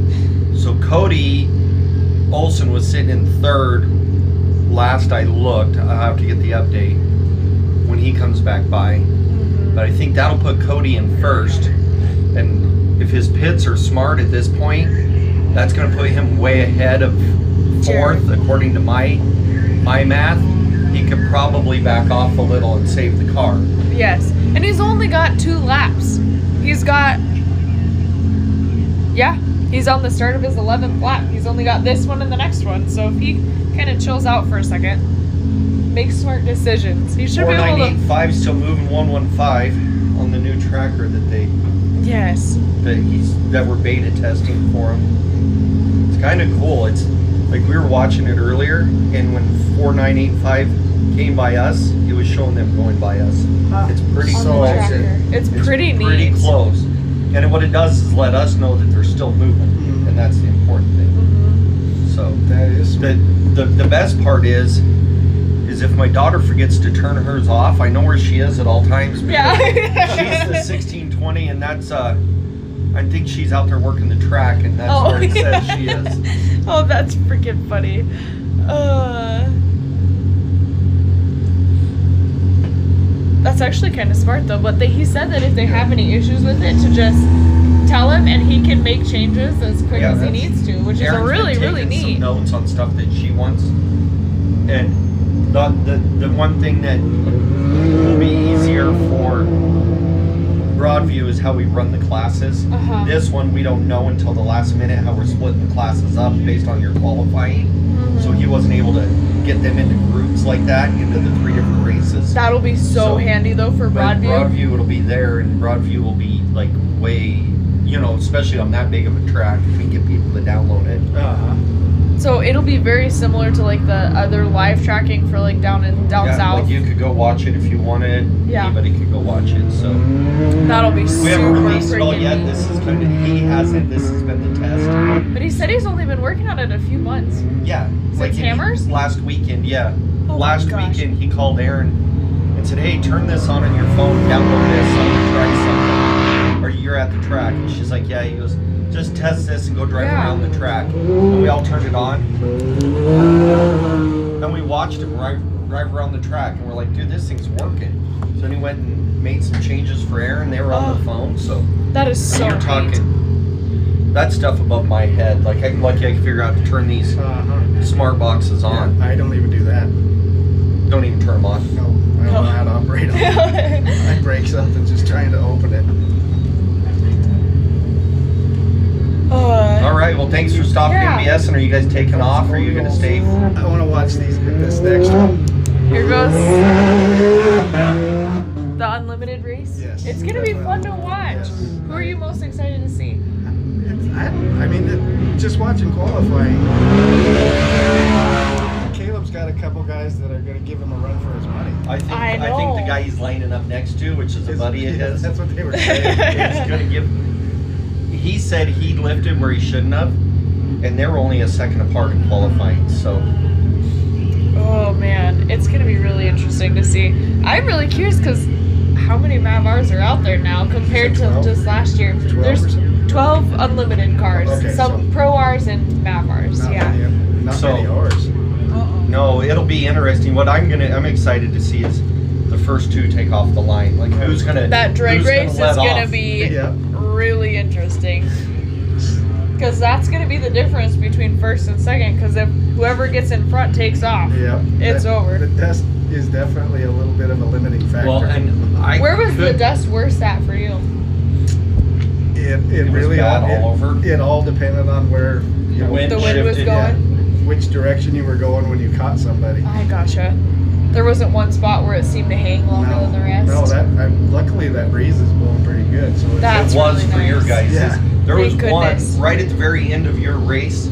So Cody Olson was sitting in third. Last I looked, I'll have to get the update when he comes back by. But I think that'll put Cody in first. And if his pits are smart at this point, that's going to put him way ahead of fourth, according to my math. He could probably back off a little and save the car. Yes. And he's only got 2 laps. He's got... Yeah. He's on the start of his 11th lap. He's only got this one and the next one. So if he kind of chills out for a second, makes smart decisions, he should be able to... 4985 still moving 115 on the new tracker that Yes. that we're beta testing for him. It's kind of cool. It's like we were watching it earlier, and when 4985 came by us, it was showing them going by us. It's pretty close. It's pretty neat. Pretty close. And what it does is let us know that they're still moving, and that's the important thing. So that is the best part is if my daughter forgets to turn hers off, I know where she is at all times. Yeah. She's the 1620, and that's I think she's out there working the track, and that's where it says she is. Oh, that's freaking funny. That's actually kind of smart though. But he said that if they have any issues with it, to just tell him, and he can make changes as quick as he needs to, which is really neat. Some notes on stuff that she wants, and the one thing that will be easier for Broadview is how we run the classes. This one we don't know until the last minute how we're splitting the classes up based on your qualifying. So he wasn't able to get them into groups like that, into the 3 different races. That'll be so handy though for Broadview. Broadview it'll be there, and Broadview will be like way, you know, especially on that big of a track, if we can get people to download it. So it'll be very similar to like the other live tracking for like down south. Like you could go watch it if you wanted. Yeah. Anybody could go watch it. So that'll be super. We haven't released it all yet. This is kind of, he hasn't. This has been the test. But he said he's only been working on it a few months. Yeah. Since Hammers? Last weekend, yeah. Oh last weekend he called Aaron and said, "Hey, turn this on your phone, download this, I'm gonna try something." Or you're at the track. And she's like, "Yeah." He goes, "Just test this and go drive around the track." And we all turned it on. And we watched him drive around the track, and we're like, "Dude, this thing's working." So then he went and made some changes for Aaron. They were on the phone, so that is so you're talking that stuff above my head. Like I'm lucky I can figure out to turn these smart boxes on. Yeah, I don't even do that. Don't even turn them on. No, I don't know how to operate them. I break something just trying to open it. All right. Well, thanks for stopping in BS. And are you guys taking off? Or are you gonna stay? I want to watch this next one. Here goes the unlimited race. Yes. It's gonna be fun to watch. Who are you most excited to see? I mean, just watching qualifying. Caleb's got a couple guys that are going to give him a run for his money. I think the guy he's lining up next to, which is a buddy of his. That's what they were saying. He's going to give. He said he lifted where he shouldn't have, and they were only a second apart in qualifying. So. Oh man, it's gonna be really interesting to see. I'm really curious because how many MAV-Rs are out there now compared to just last year? There's 12 unlimited cars, some Pro Rs and MAV-Rs. Not many Rs. No, it'll be interesting. What I'm excited to see is the first 2 take off the line. Like who's gonna that drag race is gonna be really interesting. Because that's going to be the difference between first and second. Because if whoever gets in front takes off, it's over. The dust is definitely a little bit of a limiting factor. Well, and where was the dust worse at for you? It really all over. It all depended on where the wind was going. Which direction you were going when you caught somebody. I gotcha. There wasn't one spot where it seemed to hang longer than the rest. No, luckily that breeze is blowing pretty good. So that's it was really for nice. your guys. Yeah. There was one right at the very end of your race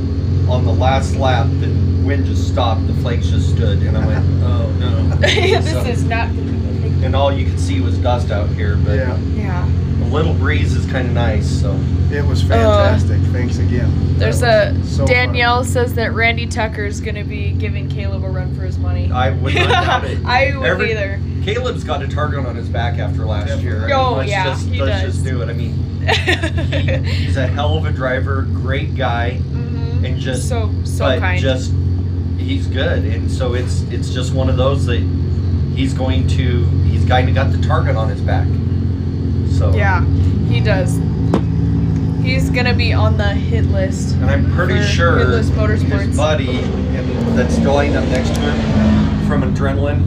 on the last lap. The wind just stopped. The flakes just stood, and I went, "Oh no!" This is not. And all you could see was dust out here. But yeah. A little breeze is kind of nice. So it was fantastic. Thanks again. There's Danielle says that Randy Tucker's gonna be giving Caleb a run for his money. I would not doubt it. I wouldn't either. Caleb's got a target on his back after last year. Let's just do it. I mean, he's a hell of a driver, great guy, and just so kind. He's good, and so it's just one of those that he's kind of got the target on his back. So yeah, he does. He's gonna be on the hit list. And I'm pretty sure his buddy that's lined up next to him from Adrenaline,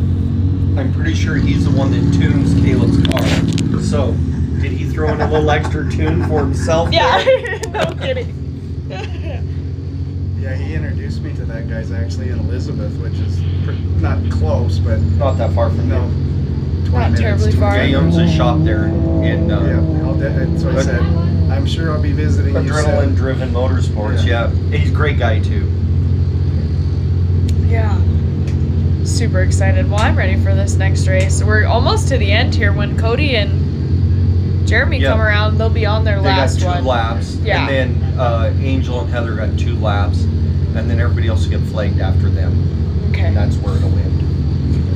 I'm pretty sure he's the one that tunes Caleb's car. So did he throw in a little extra tune for himself? Yeah, no kidding. Yeah, he introduced me to that guy's actually in Elizabeth, which is not close, but not that far from no. Not terribly far. Yeah, he owns a shop there in so I said, I'm sure I'll be visiting Adrenaline Driven Motorsports. Yeah. And he's a great guy too. Yeah. Super excited. Well, I'm ready for this next race. We're almost to the end here. When Cody and Jeremy come around, they'll be on their last one. They got 2 laps. Yeah. And then Angel and Heather got 2 laps. And then everybody else will get flagged after them. Okay. And that's where it'll end.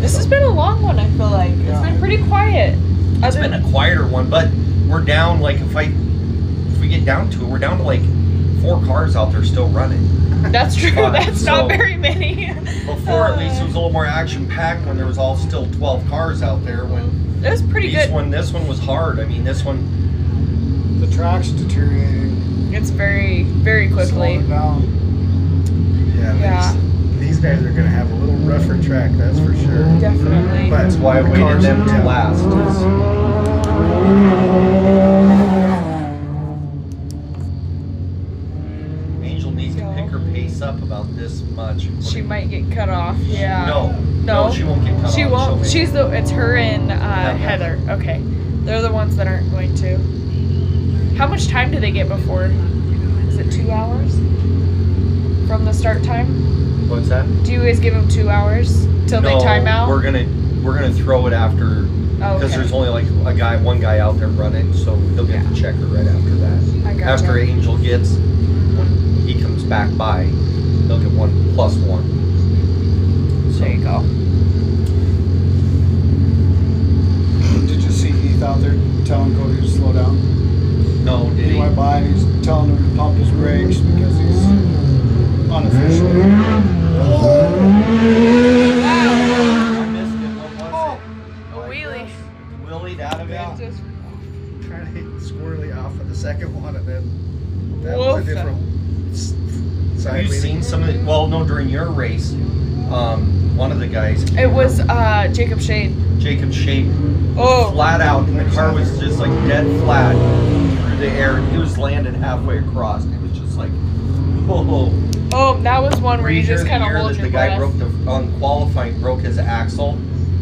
This has been a long one, I feel like. It's been pretty quiet. It's been a quieter one, but we're down, like, if we get down to it, we're down to, like, 4 cars out there still running. That's true. That's not very many. Before, at least, it was a little more action-packed when there was all still 12 cars out there. When it was pretty good. This one was hard. I mean, this one... The track's deteriorating. It's very, very quickly. Slow it down. Yeah. These guys are going to have a little rougher track, that's for sure. Definitely. But that's why I waited them to last. Angel needs to pick her pace up about this much. She might get cut off. Yeah. No, she won't get cut off. She won't. She'll It's her and Heather. Okay. They're the ones that aren't going to. How much time do they get before? Is it 2 hours from the start time? What's that? Do you guys give them 2 hours till they time out? We're gonna throw it after because there's only like one guy out there running, so he'll get the checker right after that. I gotcha. After Angel gets, when he comes back by, he'll get 1 plus 1. So. There you go. Did you see Heath out there telling Cody to slow down? No, did He he? went by and he's telling him to pump his brakes because he's unofficial. I missed it. What was A wheelie. it? Wheelied out of it. Just Trying to hit squirrely off of the second one, and then that Woof. was a different side Have you wheelie. seen some of the? Well, no, during your race, one of the guys. It was Jacob Shade. Jacob Shape. Oh. Flat out, and the car was just like dead flat through the air. He was landing halfway across, and it was just like, whoa. Oh, that was one where you just kind of hold that your the guy breath. on qualifying broke his axle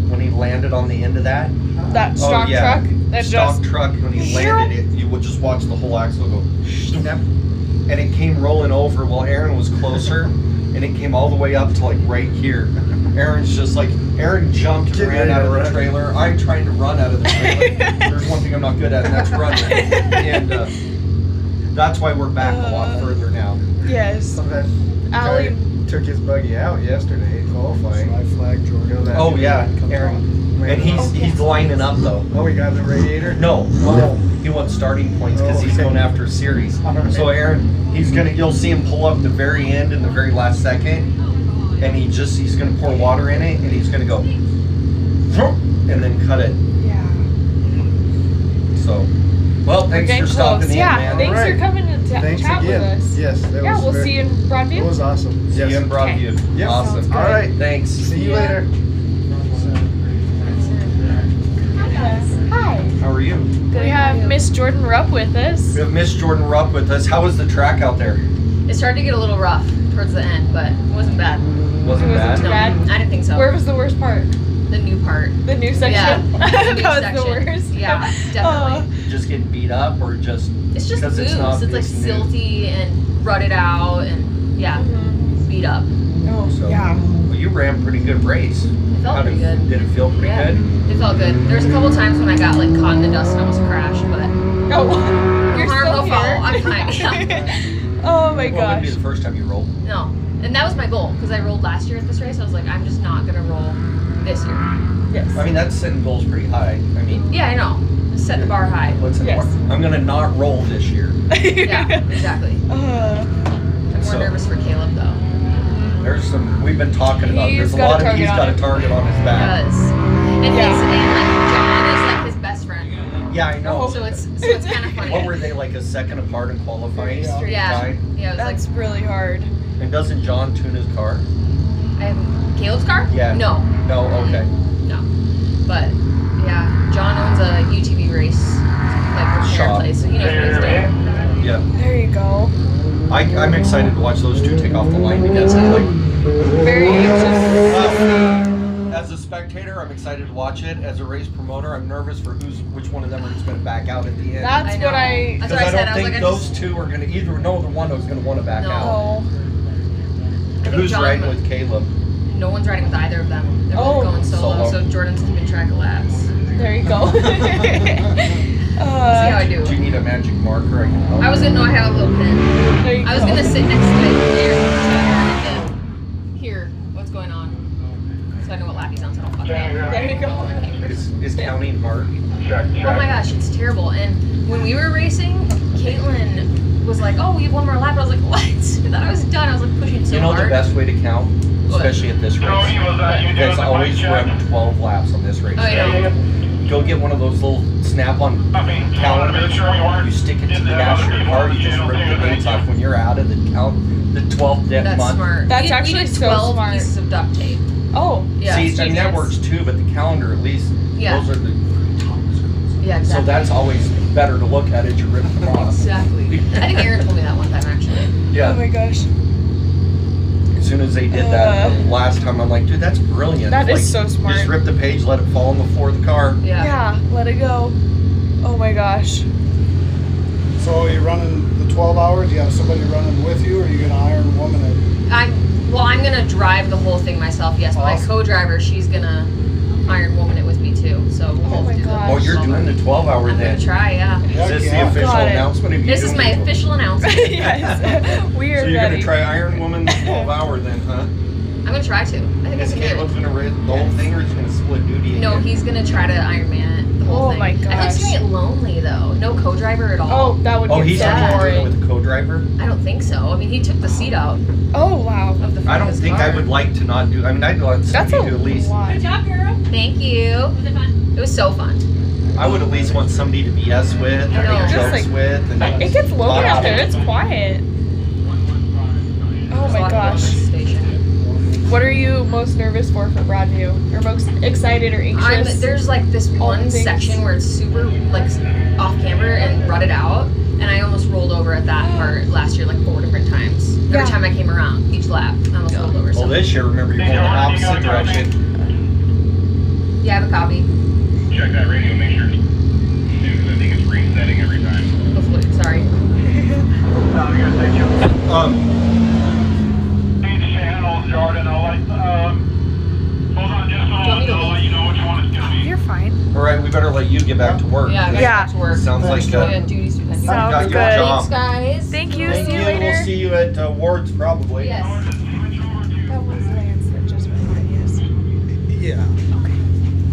when he landed on the end of that. That stock truck. That stock just truck when he landed it, you would just watch the whole axle go, snap, and it came rolling over. Well, Aaron was closer, and it came all the way up to like right here. Aaron's just like, Aaron jumped and Get ran ready out to of the run. trailer. I'm trying to run out of the trailer. There's one thing I'm not good at, and that's running. And that's why we're back a lot further now. yes. That Allie. guy took his buggy out yesterday in qualifying. I flagged Jordan. You know that Oh dude yeah, that comes Aaron. on? And he's lining up though. Oh, he got the radiator? No, he wants starting points because he's okay. going after a series. Alright. So Aaron, you'll see him pull up the very end in the very last second, and he's gonna pour water in it, and he's gonna go, and then cut it. Yeah. So, well, We're thanks getting for stopping close. in, Yeah. man. Thanks Alright. for coming to Thanks chat again. with us. Yes, that Yeah, was we'll very, see you in Broadview. It was awesome. See Yes. you in Broadview. Yep. Awesome. Sounds All right. Thanks. See you ya. later. Hi. How are you? We have Miss Jordan Rupp with us. We have Miss Jordan Ruff with us. How was the track out there? It started to get a little rough towards the end, but it wasn't bad. Wasn't It wasn't bad. too No, bad. I didn't think so. Where was the worst part? The new part. The new section? Yeah, the new that was section. the worst. Yeah, definitely. Just getting beat up, or just It's just because loose. it's not? It's like new? silty and rutted out and yeah, beat up. Oh, So, yeah. Well, you ran a pretty good race. It felt pretty good. Did it feel pretty Yeah. good? It felt good. There was a couple times when I got like caught in the dust and almost crashed, but Oh, you're harm, still no here. foul. I'm fine. Yeah. Oh my Well, it would gosh. be the first time you rolled. No, and that was my goal because I rolled last year at this race. I was like, I'm just not gonna roll this year. Yes. I mean, that's setting goals pretty high. I mean, Yeah, I know. Just set the bar high. what's it? Yes. I'm gonna not roll this year. Yeah, exactly. I'm more So- nervous for Caleb though. There's some. We've been talking about. He's There's a got a lot of. target He's on got a him. target on his He back. does. And Yeah. like John is like his best friend. Yeah, I know. So it's kind of funny. What were they like a second apart in qualifying? Very Yeah. Time? Yeah, it was That's really hard. And doesn't John tune his car? like Caleb's car? Yeah. No. No. Okay. No. But yeah, John owns a UTV race like repair Shop. place, so he knows what he's doing. Yeah. There you go. I'm excited to watch those two take off the line together. Like, Very anxious. as a spectator, I'm excited to watch it. As a race promoter, I'm nervous for which one of them is going to back out at the end. That's I know. what I. That's Because what I I said. don't I was think like, those two are going to either one of is going to want to back No. out. Oh. I think Who's John, riding with Caleb? No one's riding with either of them. They're Oh. both going solo, Solo. so Jordan's keeping track of laps. There you go. See how I do. Do you need a magic marker? I can help. I was gonna know I had a little pin. There you I was go. gonna sit next to it there and then hear what's going on, so I know what lap he's on, so I don't fuck it up. There you go. Is counting hard? Oh my gosh, it's terrible. And when we were racing, Caitlin was like, "Oh, we have one more lap." I was like, "What?" I thought I was done. I was like pushing so You know hard. the best way to count, What? especially at this race. You guys always run 12 laps on this race. Oh, I know. Go get one of those little snap-on calendars. You stick it to the dash of your car. You just rip the dates off when you're out of the 12th That's month. smart. That's we actually did so 12 smart. pieces of duct tape. Oh. Yeah. See, I mean that genius. works too, but the calendar at least. Yeah. Those are the. Yeah, So exactly. that's always better to look at as you rip them off. Exactly. I think Aaron told me that one time actually. Yeah. Oh my gosh. As soon as they did that the last time, I'm like, dude, that's brilliant. That like, is so smart. Just rip the page, let it fall on the floor of the car. Yeah, let it go. Oh my gosh. So are you running the 12 hours? Do you have somebody running with you, or are you going to Iron Woman it? I'm gonna drive the whole thing myself. Yes, my Awesome. co-driver, she's gonna Iron Woman it with me too. So we'll both do gosh. Oh, you're doing the 12-hour I'm then. gonna try, yeah. Is this the Yeah. official Got it. announcement of you This is doing my the official announcement. Yes. We are So you're ready. going to try Iron Woman the 12-hour then, huh? I'm gonna try to. I think I Is can do Caleb it. going to raise the whole thing, or is he going to split duty No, again? he's gonna try to Iron Man it the whole Oh thing. my I feel like gosh. it's gonna get lonely though. No co-driver at all. Oh, that would Oh, get he's so not even doing it boring. with a co-driver? I don't think so. I mean, he took the seat out Oh wow. of the front I of don't his think car. I would like to not do. I mean, I'd like That's somebody a to at least. lot. Good job, girl. Thank you. Was it fun? It was so fun. I would at least want somebody to BS with, I or know. make Just jokes like- with, and It gets lonely out there. It's quiet. Oh There's a my lot of gosh. people at the station. What are you most nervous for Broadview? Or most excited or anxious? There's like this All one things. section where it's super like off camber and rutted out, and I almost rolled over at that part last year like 4 different times. Yeah. Every time I came around, each lap, I almost rolled over. Well, So this year, remember, you're going the opposite direction. yeah, I have a copy. Check that radio, make sure. Because I think it's resetting every time. Hopefully, sorry. Need to say hello, Jordan. Hold on just a moment. I'll let you know which one it's going to be. You're fine. All right, we better let you get back to work. Yeah, I gotta Yeah. get back to work. Sounds like Yeah, duties depending. you got Sounds your good. job. Thanks, guys. Thank you. Thank See you you. later. We'll see you at Ward's probably. Yes. That was Lance that just went by, yes. Yeah.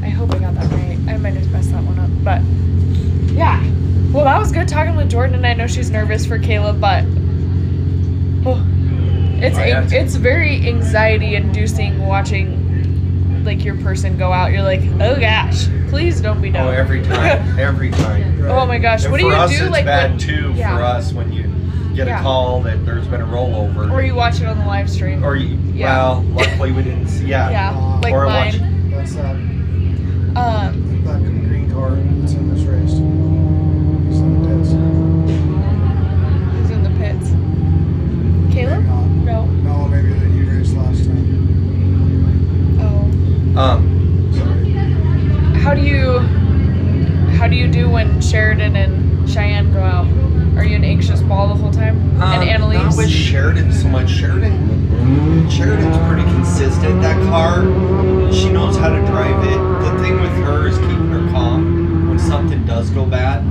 I hope I got that right. I might have messed that one up, but yeah. Well, that was good talking with Jordan, and I know she's nervous for Caleb, but it's very anxiety-inducing watching like your person go out. You're like, oh gosh, please don't be done. Oh, every time. Every time. Oh my gosh, And what do for you us, do it's like bad when, too yeah. for us when you get Yeah. a call that there's been a rollover. or you watch it on the live stream? Or you, Yeah. well, luckily we didn't see. Yeah. Yeah, like or watch. mine. That's that Um, green car that's in this race. He's in the pits. who's in the pits? Caleb? No. No, maybe that you raced last time. Oh. Sorry. How do you do when Sheridan and Cheyenne go out? Are you an anxious ball the whole time? And Not with Annalise? Sheridan so much. Sheridan's pretty consistent. That car, she knows how to drive it. The thing with her is keeping her calm when something does go bad.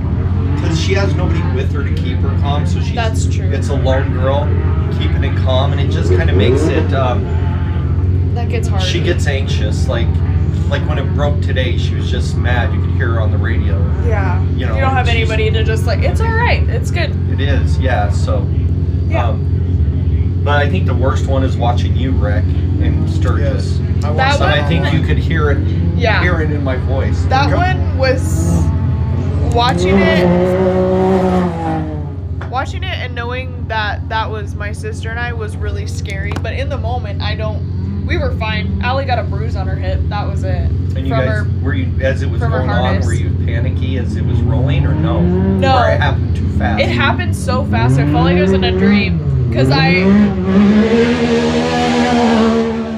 Because she has nobody with her to keep her calm, so she's. That's true. It's a lone girl keeping it calm, and it just kind of makes it. That gets hard. She gets anxious. Like when it broke today, she was just mad. You could hear her on the radio. Yeah. You know, you don't have she's- anybody to just like, it's all right. It's good. It is, yeah. So. Yeah. But I think the worst one is watching you wreck in Sturgis. Yes. I That So one- I think you could hear it in my voice. That one was watching it and knowing that that was my sister and I was really scary. But in the moment, we were fine. Allie got a bruise on her hip. That was it. And you guys, were you, as it was from her going on, harness. were you panicky as it was rolling or no? No. Or it happened too fast? It happened so fast. I felt like it was in a dream. Because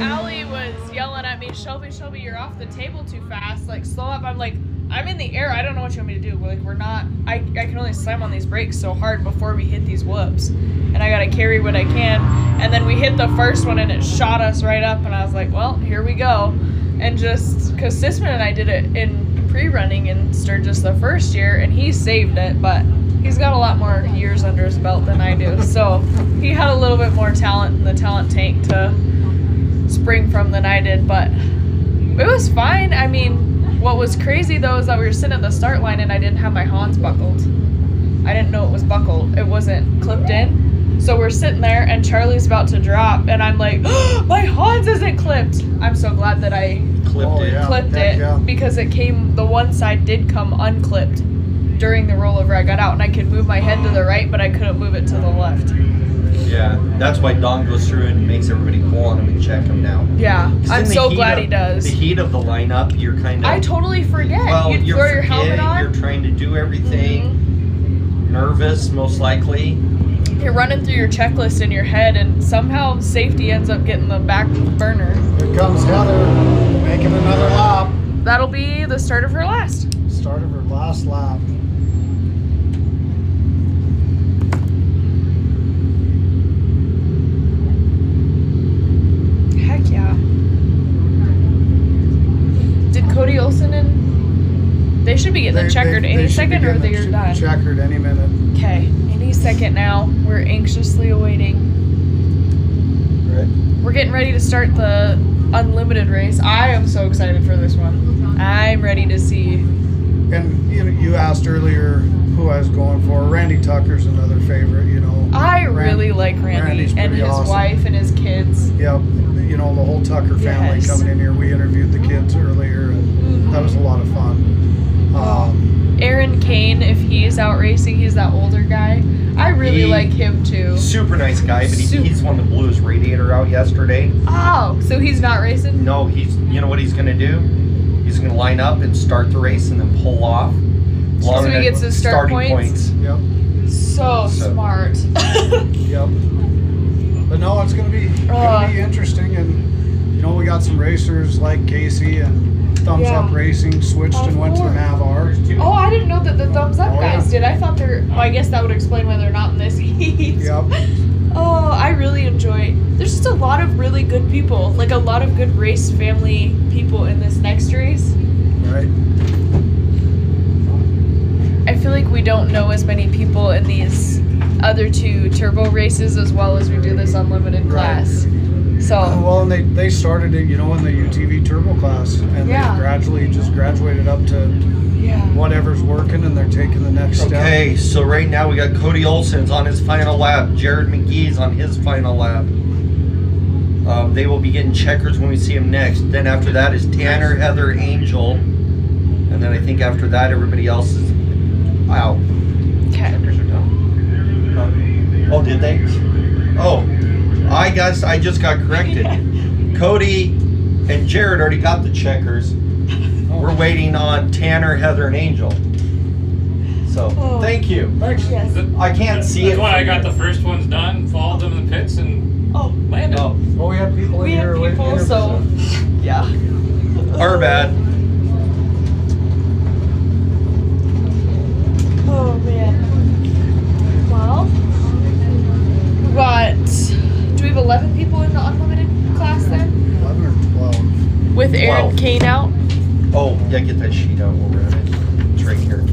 Allie was yelling at me, Shelby, you're off the table too fast. Like, slow up. I'm like, I'm in the air. I don't know what you want me to do. We're not, I can only slam on these brakes so hard before we hit these whoops. And I got to carry what I can. And then we hit the first one and it shot us right up. And I was like, well, here we go. And just, because Sisman and I did it in pre-running in Sturgis the first year, and he saved it, but he's got a lot more years under his belt than I do. So he had a little bit more talent in the talent tank to spring from than I did, but it was fine. I mean, what was crazy though is that we were sitting at the start line and I didn't have my Hans buckled. I didn't know it was buckled. It wasn't clipped in. So we're sitting there and Charlie's about to drop and I'm like, oh, my Hans isn't clipped. I'm so glad that I clipped it. Because it came, the one side did come unclipped during the rollover. I got out and I could move my head to the right, but I couldn't move it to the left. Yeah, that's why Don goes through and makes everybody pull on him and check him now. Yeah, I'm so glad he does. The heat of the lineup, you're kind of... I totally forget. Well, You'd you throw your helmet forget, on. you're trying to do everything. Nervous, most likely. You're running through your checklist in your head, and somehow safety ends up getting the back burner. Here comes Heather, making another lap. That'll be the start of her last. Start of her last lap. Heck yeah. Did Cody Olsen and... They should be getting them checkered any second, or they're done? Checkered any minute. Okay, any second now. We're anxiously awaiting. Right. We're getting ready to start the unlimited race. I am so excited for this one. I'm ready to see. And you asked earlier who I was going for. Randy Tucker's another favorite, you know. I really like Randy and his awesome. Wife and his kids. Yep, you know, the whole Tucker family coming in here. We interviewed the kids earlier, and that was a lot of fun. Aaron Kane, if he's out racing, he's that older guy. I really like him too. Super nice guy, but he's the one that blew his radiator out yesterday. Oh, so he's not racing? No, you know what he's going to do? He's going to line up and start the race and then pull off. So he gets his starting points? Yep. So smart. Yep. But no, it's going to be interesting, and you know, we got some racers like Casey and Thumbs Up Racing switched and went to the Nav-R. Oh, I didn't know that the Thumbs Up guys did. I thought they're... Well, I guess that would explain why they're not in this heat. Yep. Oh, I really enjoy... There's just a lot of really good people. Like, a lot of good race family people in this next race. Right. I feel like we don't know as many people in these other two turbo races as well as we do this unlimited class. So well, and they started it, you know, in the UTV turbo class, and they gradually just graduated up to whatever's working, and they're taking the next step. Okay, so right now we got Cody Olsen's on his final lap, Jared McGee's on his final lap. They will be getting checkers when we see him next. Then after that is Tanner, Heather, Angel, and then I think after that everybody else is out. Okay. Checkers are done. Oh, did they? Oh. I guess I just got corrected. Cody and Jared already got the checkers. We're waiting on Tanner, Heather, and Angel. So, thank you. Thanks. Yes. I can't see it. That's why I got the first ones done, followed them in the pits, and landed. Oh, we had people in here. We had people, so yeah. Our bad. Oh man. Well, we got. Do we have 11 people in the unlimited class then? 11 or 12. With Aaron Kane out? Oh, yeah, get that sheet out while we're at it. It's right here.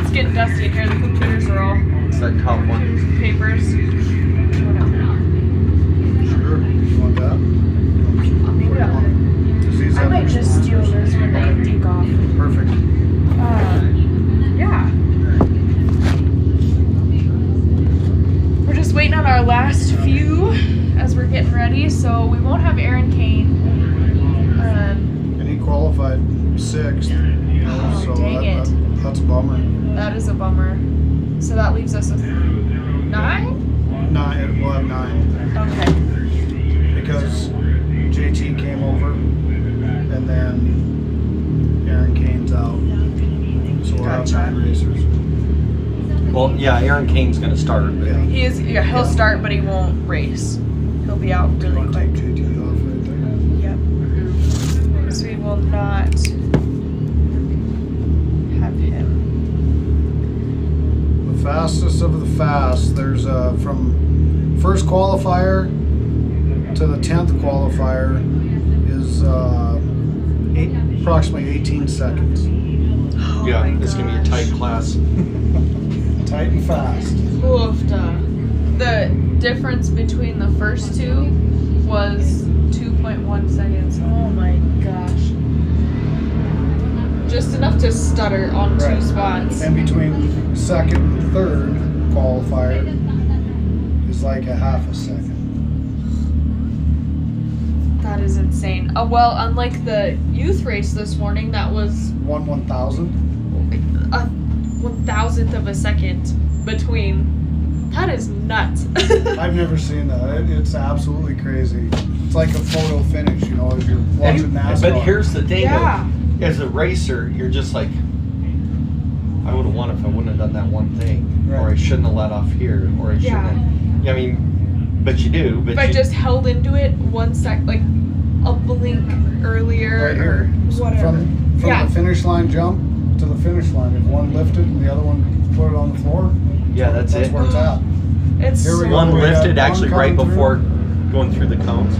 It's getting dusty in here. The computers are all... It's that top one. Papers. I might just steal this when they take off. Perfect. Yeah. We're just waiting on our last few as we're getting ready, so we won't have Aaron Kane. And he qualified 6th, you know, so that's a bummer. That is a bummer. So that leaves us with 9? 9, we'll have 9. Okay. Because JT came over. And then Aaron Kane's out. So we'll have 9 racers. Well, yeah, Aaron Kane's going to start. He is. Yeah, he'll start, but he won't race. He'll be out really quick. JT off right there. Yep. So we will not have him. The fastest of the fast. There's from first qualifier to the 10th qualifier is approximately 18 seconds. Oh yeah, it's going to be a tight class. Tight and fast. The difference between the first two was 2.1 seconds. Oh my gosh. Just enough to stutter on 2 spots. And between second and third qualifier is like a half a second. That is insane. Well, unlike the youth race this morning, that was 1/1000. a 1,000th of a second between. That is nuts. I've never seen that. It's absolutely crazy. It's like a photo finish, you know, as you're watching NASCAR. But here's the thing, Yeah. though, as a racer, you're just like, I would have won if I wouldn't have done that one thing, or I Right. shouldn't have let off here, or I shouldn't Yeah. have. I mean, but you do. But If I you, just held into it 1 sec, like a blink earlier Right or here. whatever. From Yeah. the finish line jump to the finish line. If one lifted and the other one put it on the floor, yeah, that's it. where it's at. It's Here we so go. One We got lifted one actually right coming through. before going through the cones.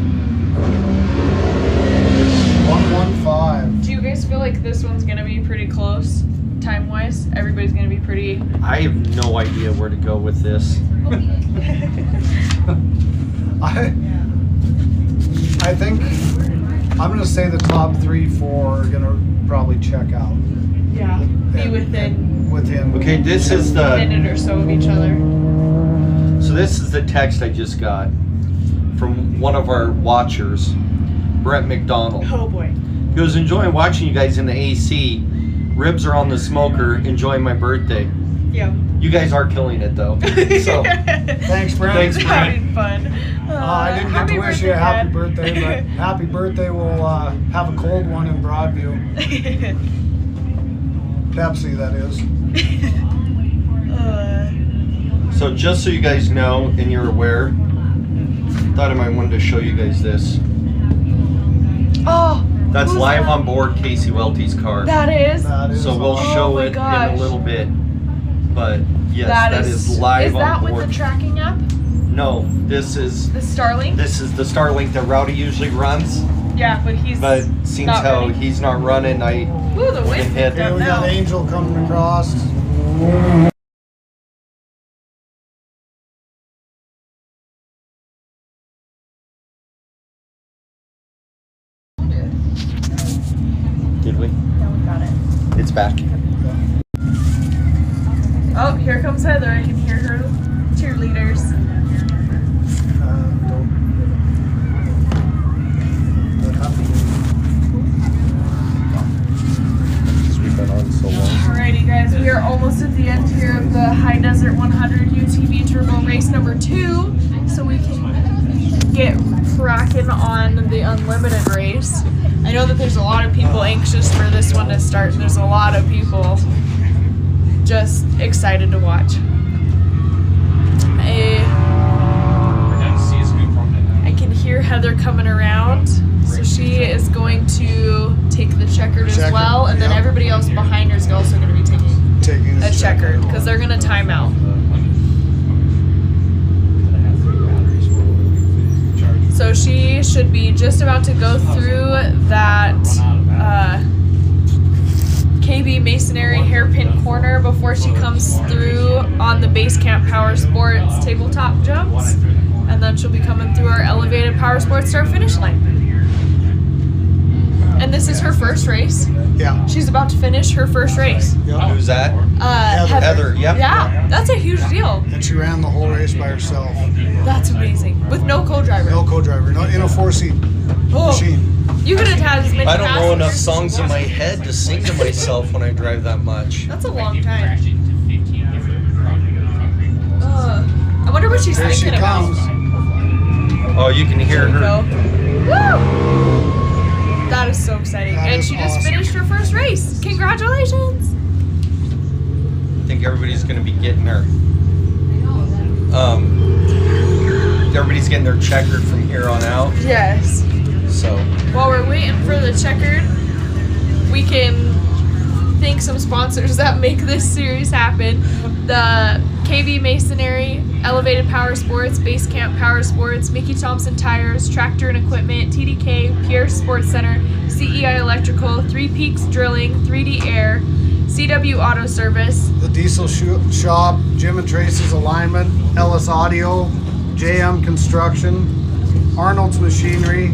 1:15. Do you guys feel like this one's gonna be pretty close, time-wise? Everybody's gonna be pretty. I have no idea where to go with this. I think I'm going to say the top 3, 4 are going to probably check out. Yeah, be within Okay, this is a the. minute or so of each other. So this is the text I just got from one of our watchers, Brett McDonald. Oh boy. He goes, enjoying watching you guys in the AC. Ribs are on the smoker. Enjoying my birthday. Yeah. You guys are killing it though. So Thanks, Brent. Thanks, Brent. Having fun. I didn't get to wish you a happy birthday, but happy birthday. We'll have a cold one in Broadview. Pepsi, that is. So just so you guys know and you're aware, thought I might wanted to show you guys this. Oh. That's who's live that? on board Casey Welty's car. That is. So we'll show my it gosh. in a little bit. But yes, that is live Is that on board. with the tracking app? No, this is The Starlink? this is the Starlink that Rowdy usually runs. Yeah, but he's. But seems not how ready. he's not running, I Ooh, the went wind ahead. Okay, we got Angel coming across. Did we? Yeah, we got it. It's back. Oh, here comes Heather. I can hear her cheerleaders. We've been on so long. Alrighty, guys, we are almost at the end here of the High Desert 100 UTV Turbo race number 2, so we can get cracking on the Unlimited race. I know that there's a lot of people anxious for this one to start. There's a lot of people just excited to watch. I can hear Heather coming around, so she is going to take the checkered as well, and then everybody else behind her is also going to be taking a checkered because they're going to time out. So she should be just about to go through that KB Masonry hairpin corner before she comes through on the Base Camp Power Sports tabletop jumps. And then she'll be coming through our elevated Power Sports start finish line. And this is her first race. Yeah. She's about to finish her first race. Yep. Who's that? Heather. Yep. Yeah, that's a huge deal. And she ran the whole race by herself. That's amazing. With no co-driver. No co-driver. No, in a 4-seat machine. You could have had as many I don't know enough passengers. songs in my head to sing to myself when I drive that much. That's a long time. I wonder what she's Here she thinking about. comes. Oh, you can hear There we her. go. Woo! That is so exciting. That And is she just awesome. finished her first race. Congratulations! I think everybody's going to be getting their everybody's getting their checkered from here on out. Yes. So While we're waiting for the checkered, we can thank some sponsors that make this series happen. The KV Masonry, Elevated Power Sports, Base Camp Power Sports, Mickey Thompson Tires, Tractor and Equipment, TDK, Pierce Sports Center, CEI Electrical, Three Peaks Drilling, 3D Air, CW Auto Service, The Diesel Shop, Jim and Trace's Alignment, Ellis Audio, JM Construction, Arnold's Machinery,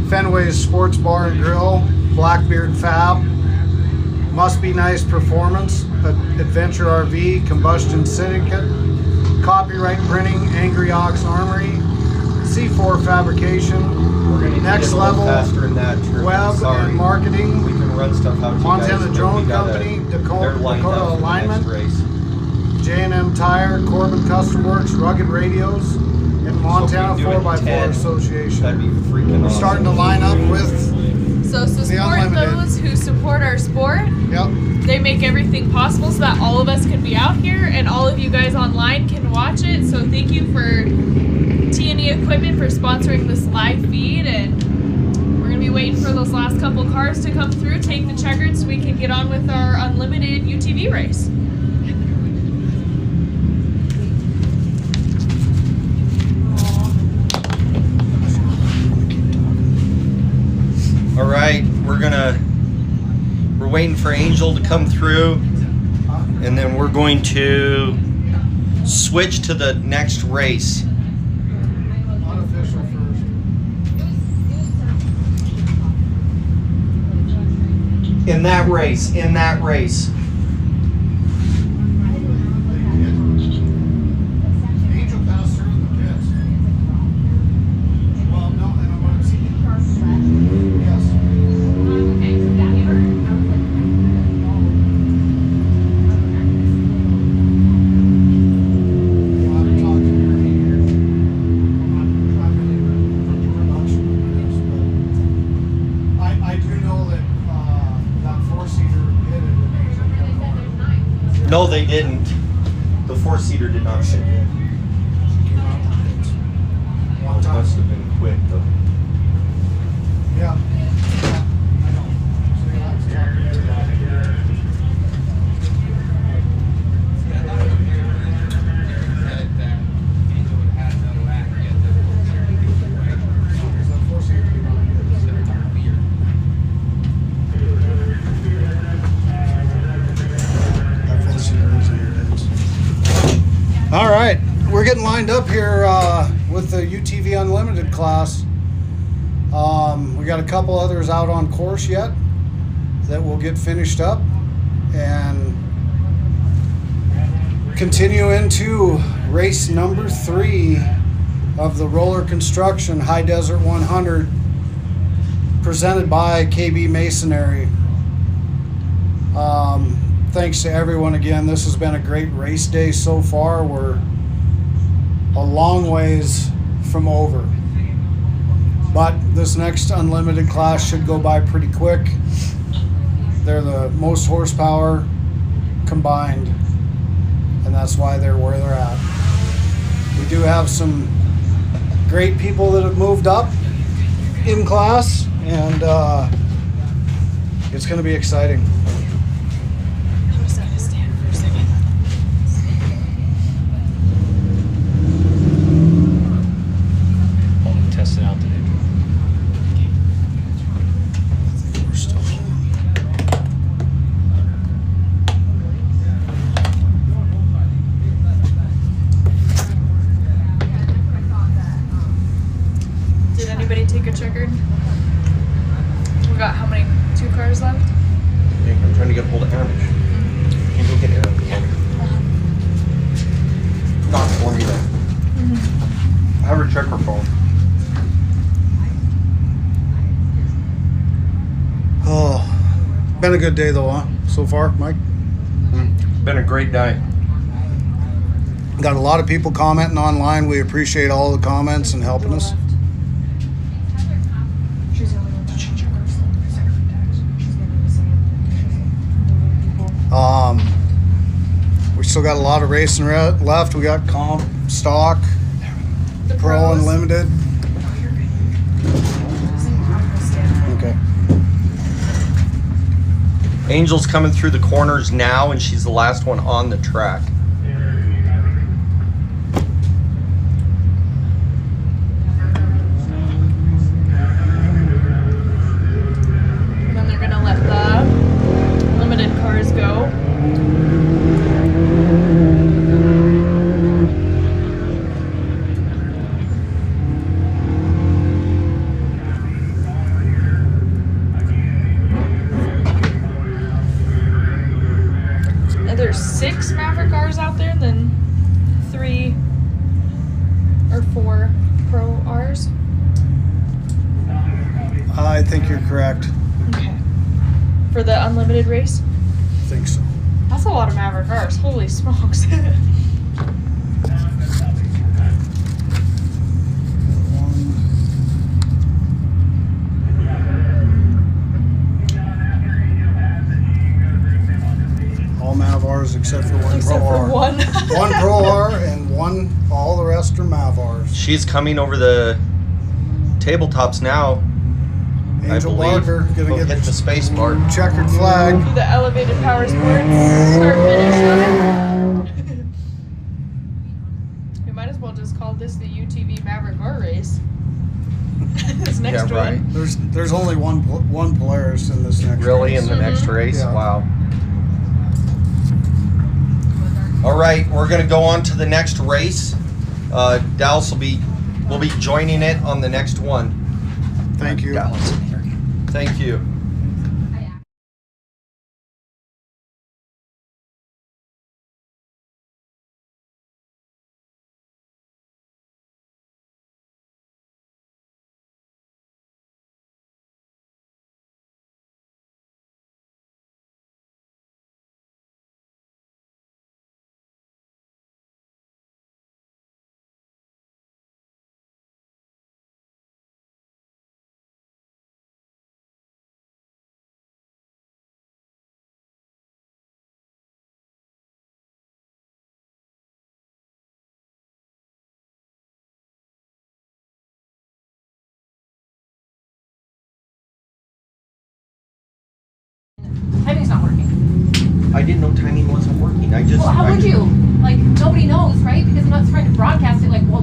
Fenway's Sports Bar and Grill, Blackbeard Fab, Must Be Nice Performance, Adventure RV, Combustion Syndicate, Copyright Printing, Angry Ox Armory, C4 Fabrication, We're gonna Next get a Level little faster in that trip. Web Sorry. and Marketing, We can run stuff out to you Montana guys, but Drone we gotta- Company, they're lined Dakota up for the next Alignment, race. J&M Tire, Corbin Custom Works, Rugged Radios, and Montana So if we do it 4x4 10, Association. That'd be freaking We're awesome. starting to line up with, So support Unlimited. those who support our sport. yep, They make everything possible so that all of us can be out here and all of you guys online can watch it. So thank you for T&E Equipment for sponsoring this live feed, and we're gonna be waiting for those last couple cars to come through, take the checkered so we can get on with our unlimited UTV race. All right, we're waiting for Angel to come through, and then we're going to switch to the next race. unofficial first. In that race. Angel passed through the pits. Well, no, and I want to see. Yes. I do know that that four-seater hit it and Angel kept going. No, they didn't. The four-seater did not sit. She came out the pits. One It time. must have been quick though. Yeah. I know. So he likes to talk to everybody. Because that four-seater came out and hit it. That four-seater is here. All right, we're getting lined up here with the UTV Unlimited class. We got a couple others out on course yet that will get finished up and continue into race number 3 of the Roller Construction High Desert 100 presented by KB Masonry. Thanks to everyone again. This has been a great race day so far. We're a long ways from over. But this next unlimited class should go by pretty quick. They're the most horsepower combined, and that's why they're where they're at. We do have some great people that have moved up in class, and it's going to be exciting. I'm just gonna stand for a second. Test it out today. We're still Did anybody take a checkered? We got how many? 2 cars left? I'm trying to get hold of Aaron. Can you go get Aaron? Not for me then. Have her check her phone. Oh, been a good day though, huh? So far, Mike? Been a great day. Got a lot of people commenting online. We appreciate all the comments and helping us. We still got a lot of racing left. We got comp, stock, The pro, pros. unlimited. Okay. Angel's coming through the corners now, and she's the last one on the track. And then they're gonna let the limited cars go. And there's 6 Maverick cars out there, and then 3 think you're correct. Okay. For the unlimited race? I think so. That's a lot of Maverick cars. Holy smokes. All Mav-Rs except for one Except Pro for R. one. One Pro R and one, all the rest are Mav-Rs. She's coming over the tabletops now. Angel I believe. Barker gonna We'll get hit the space bar. checkered flag. Do the elevated power sports start finish. We might as well just call this the UTV Maverick R race. This next right. one. There's only one Polaris in this next Really, race. in the next race? Yeah. Wow. All right, we're gonna go on to the next race. Dallas will be joining it on the next one. Thank you. Dallas, here. Thank you. Timing's not working. I didn't know timing wasn't working. Well, how would you? Like, nobody knows, right? Because I'm not trying to broadcast it like, well,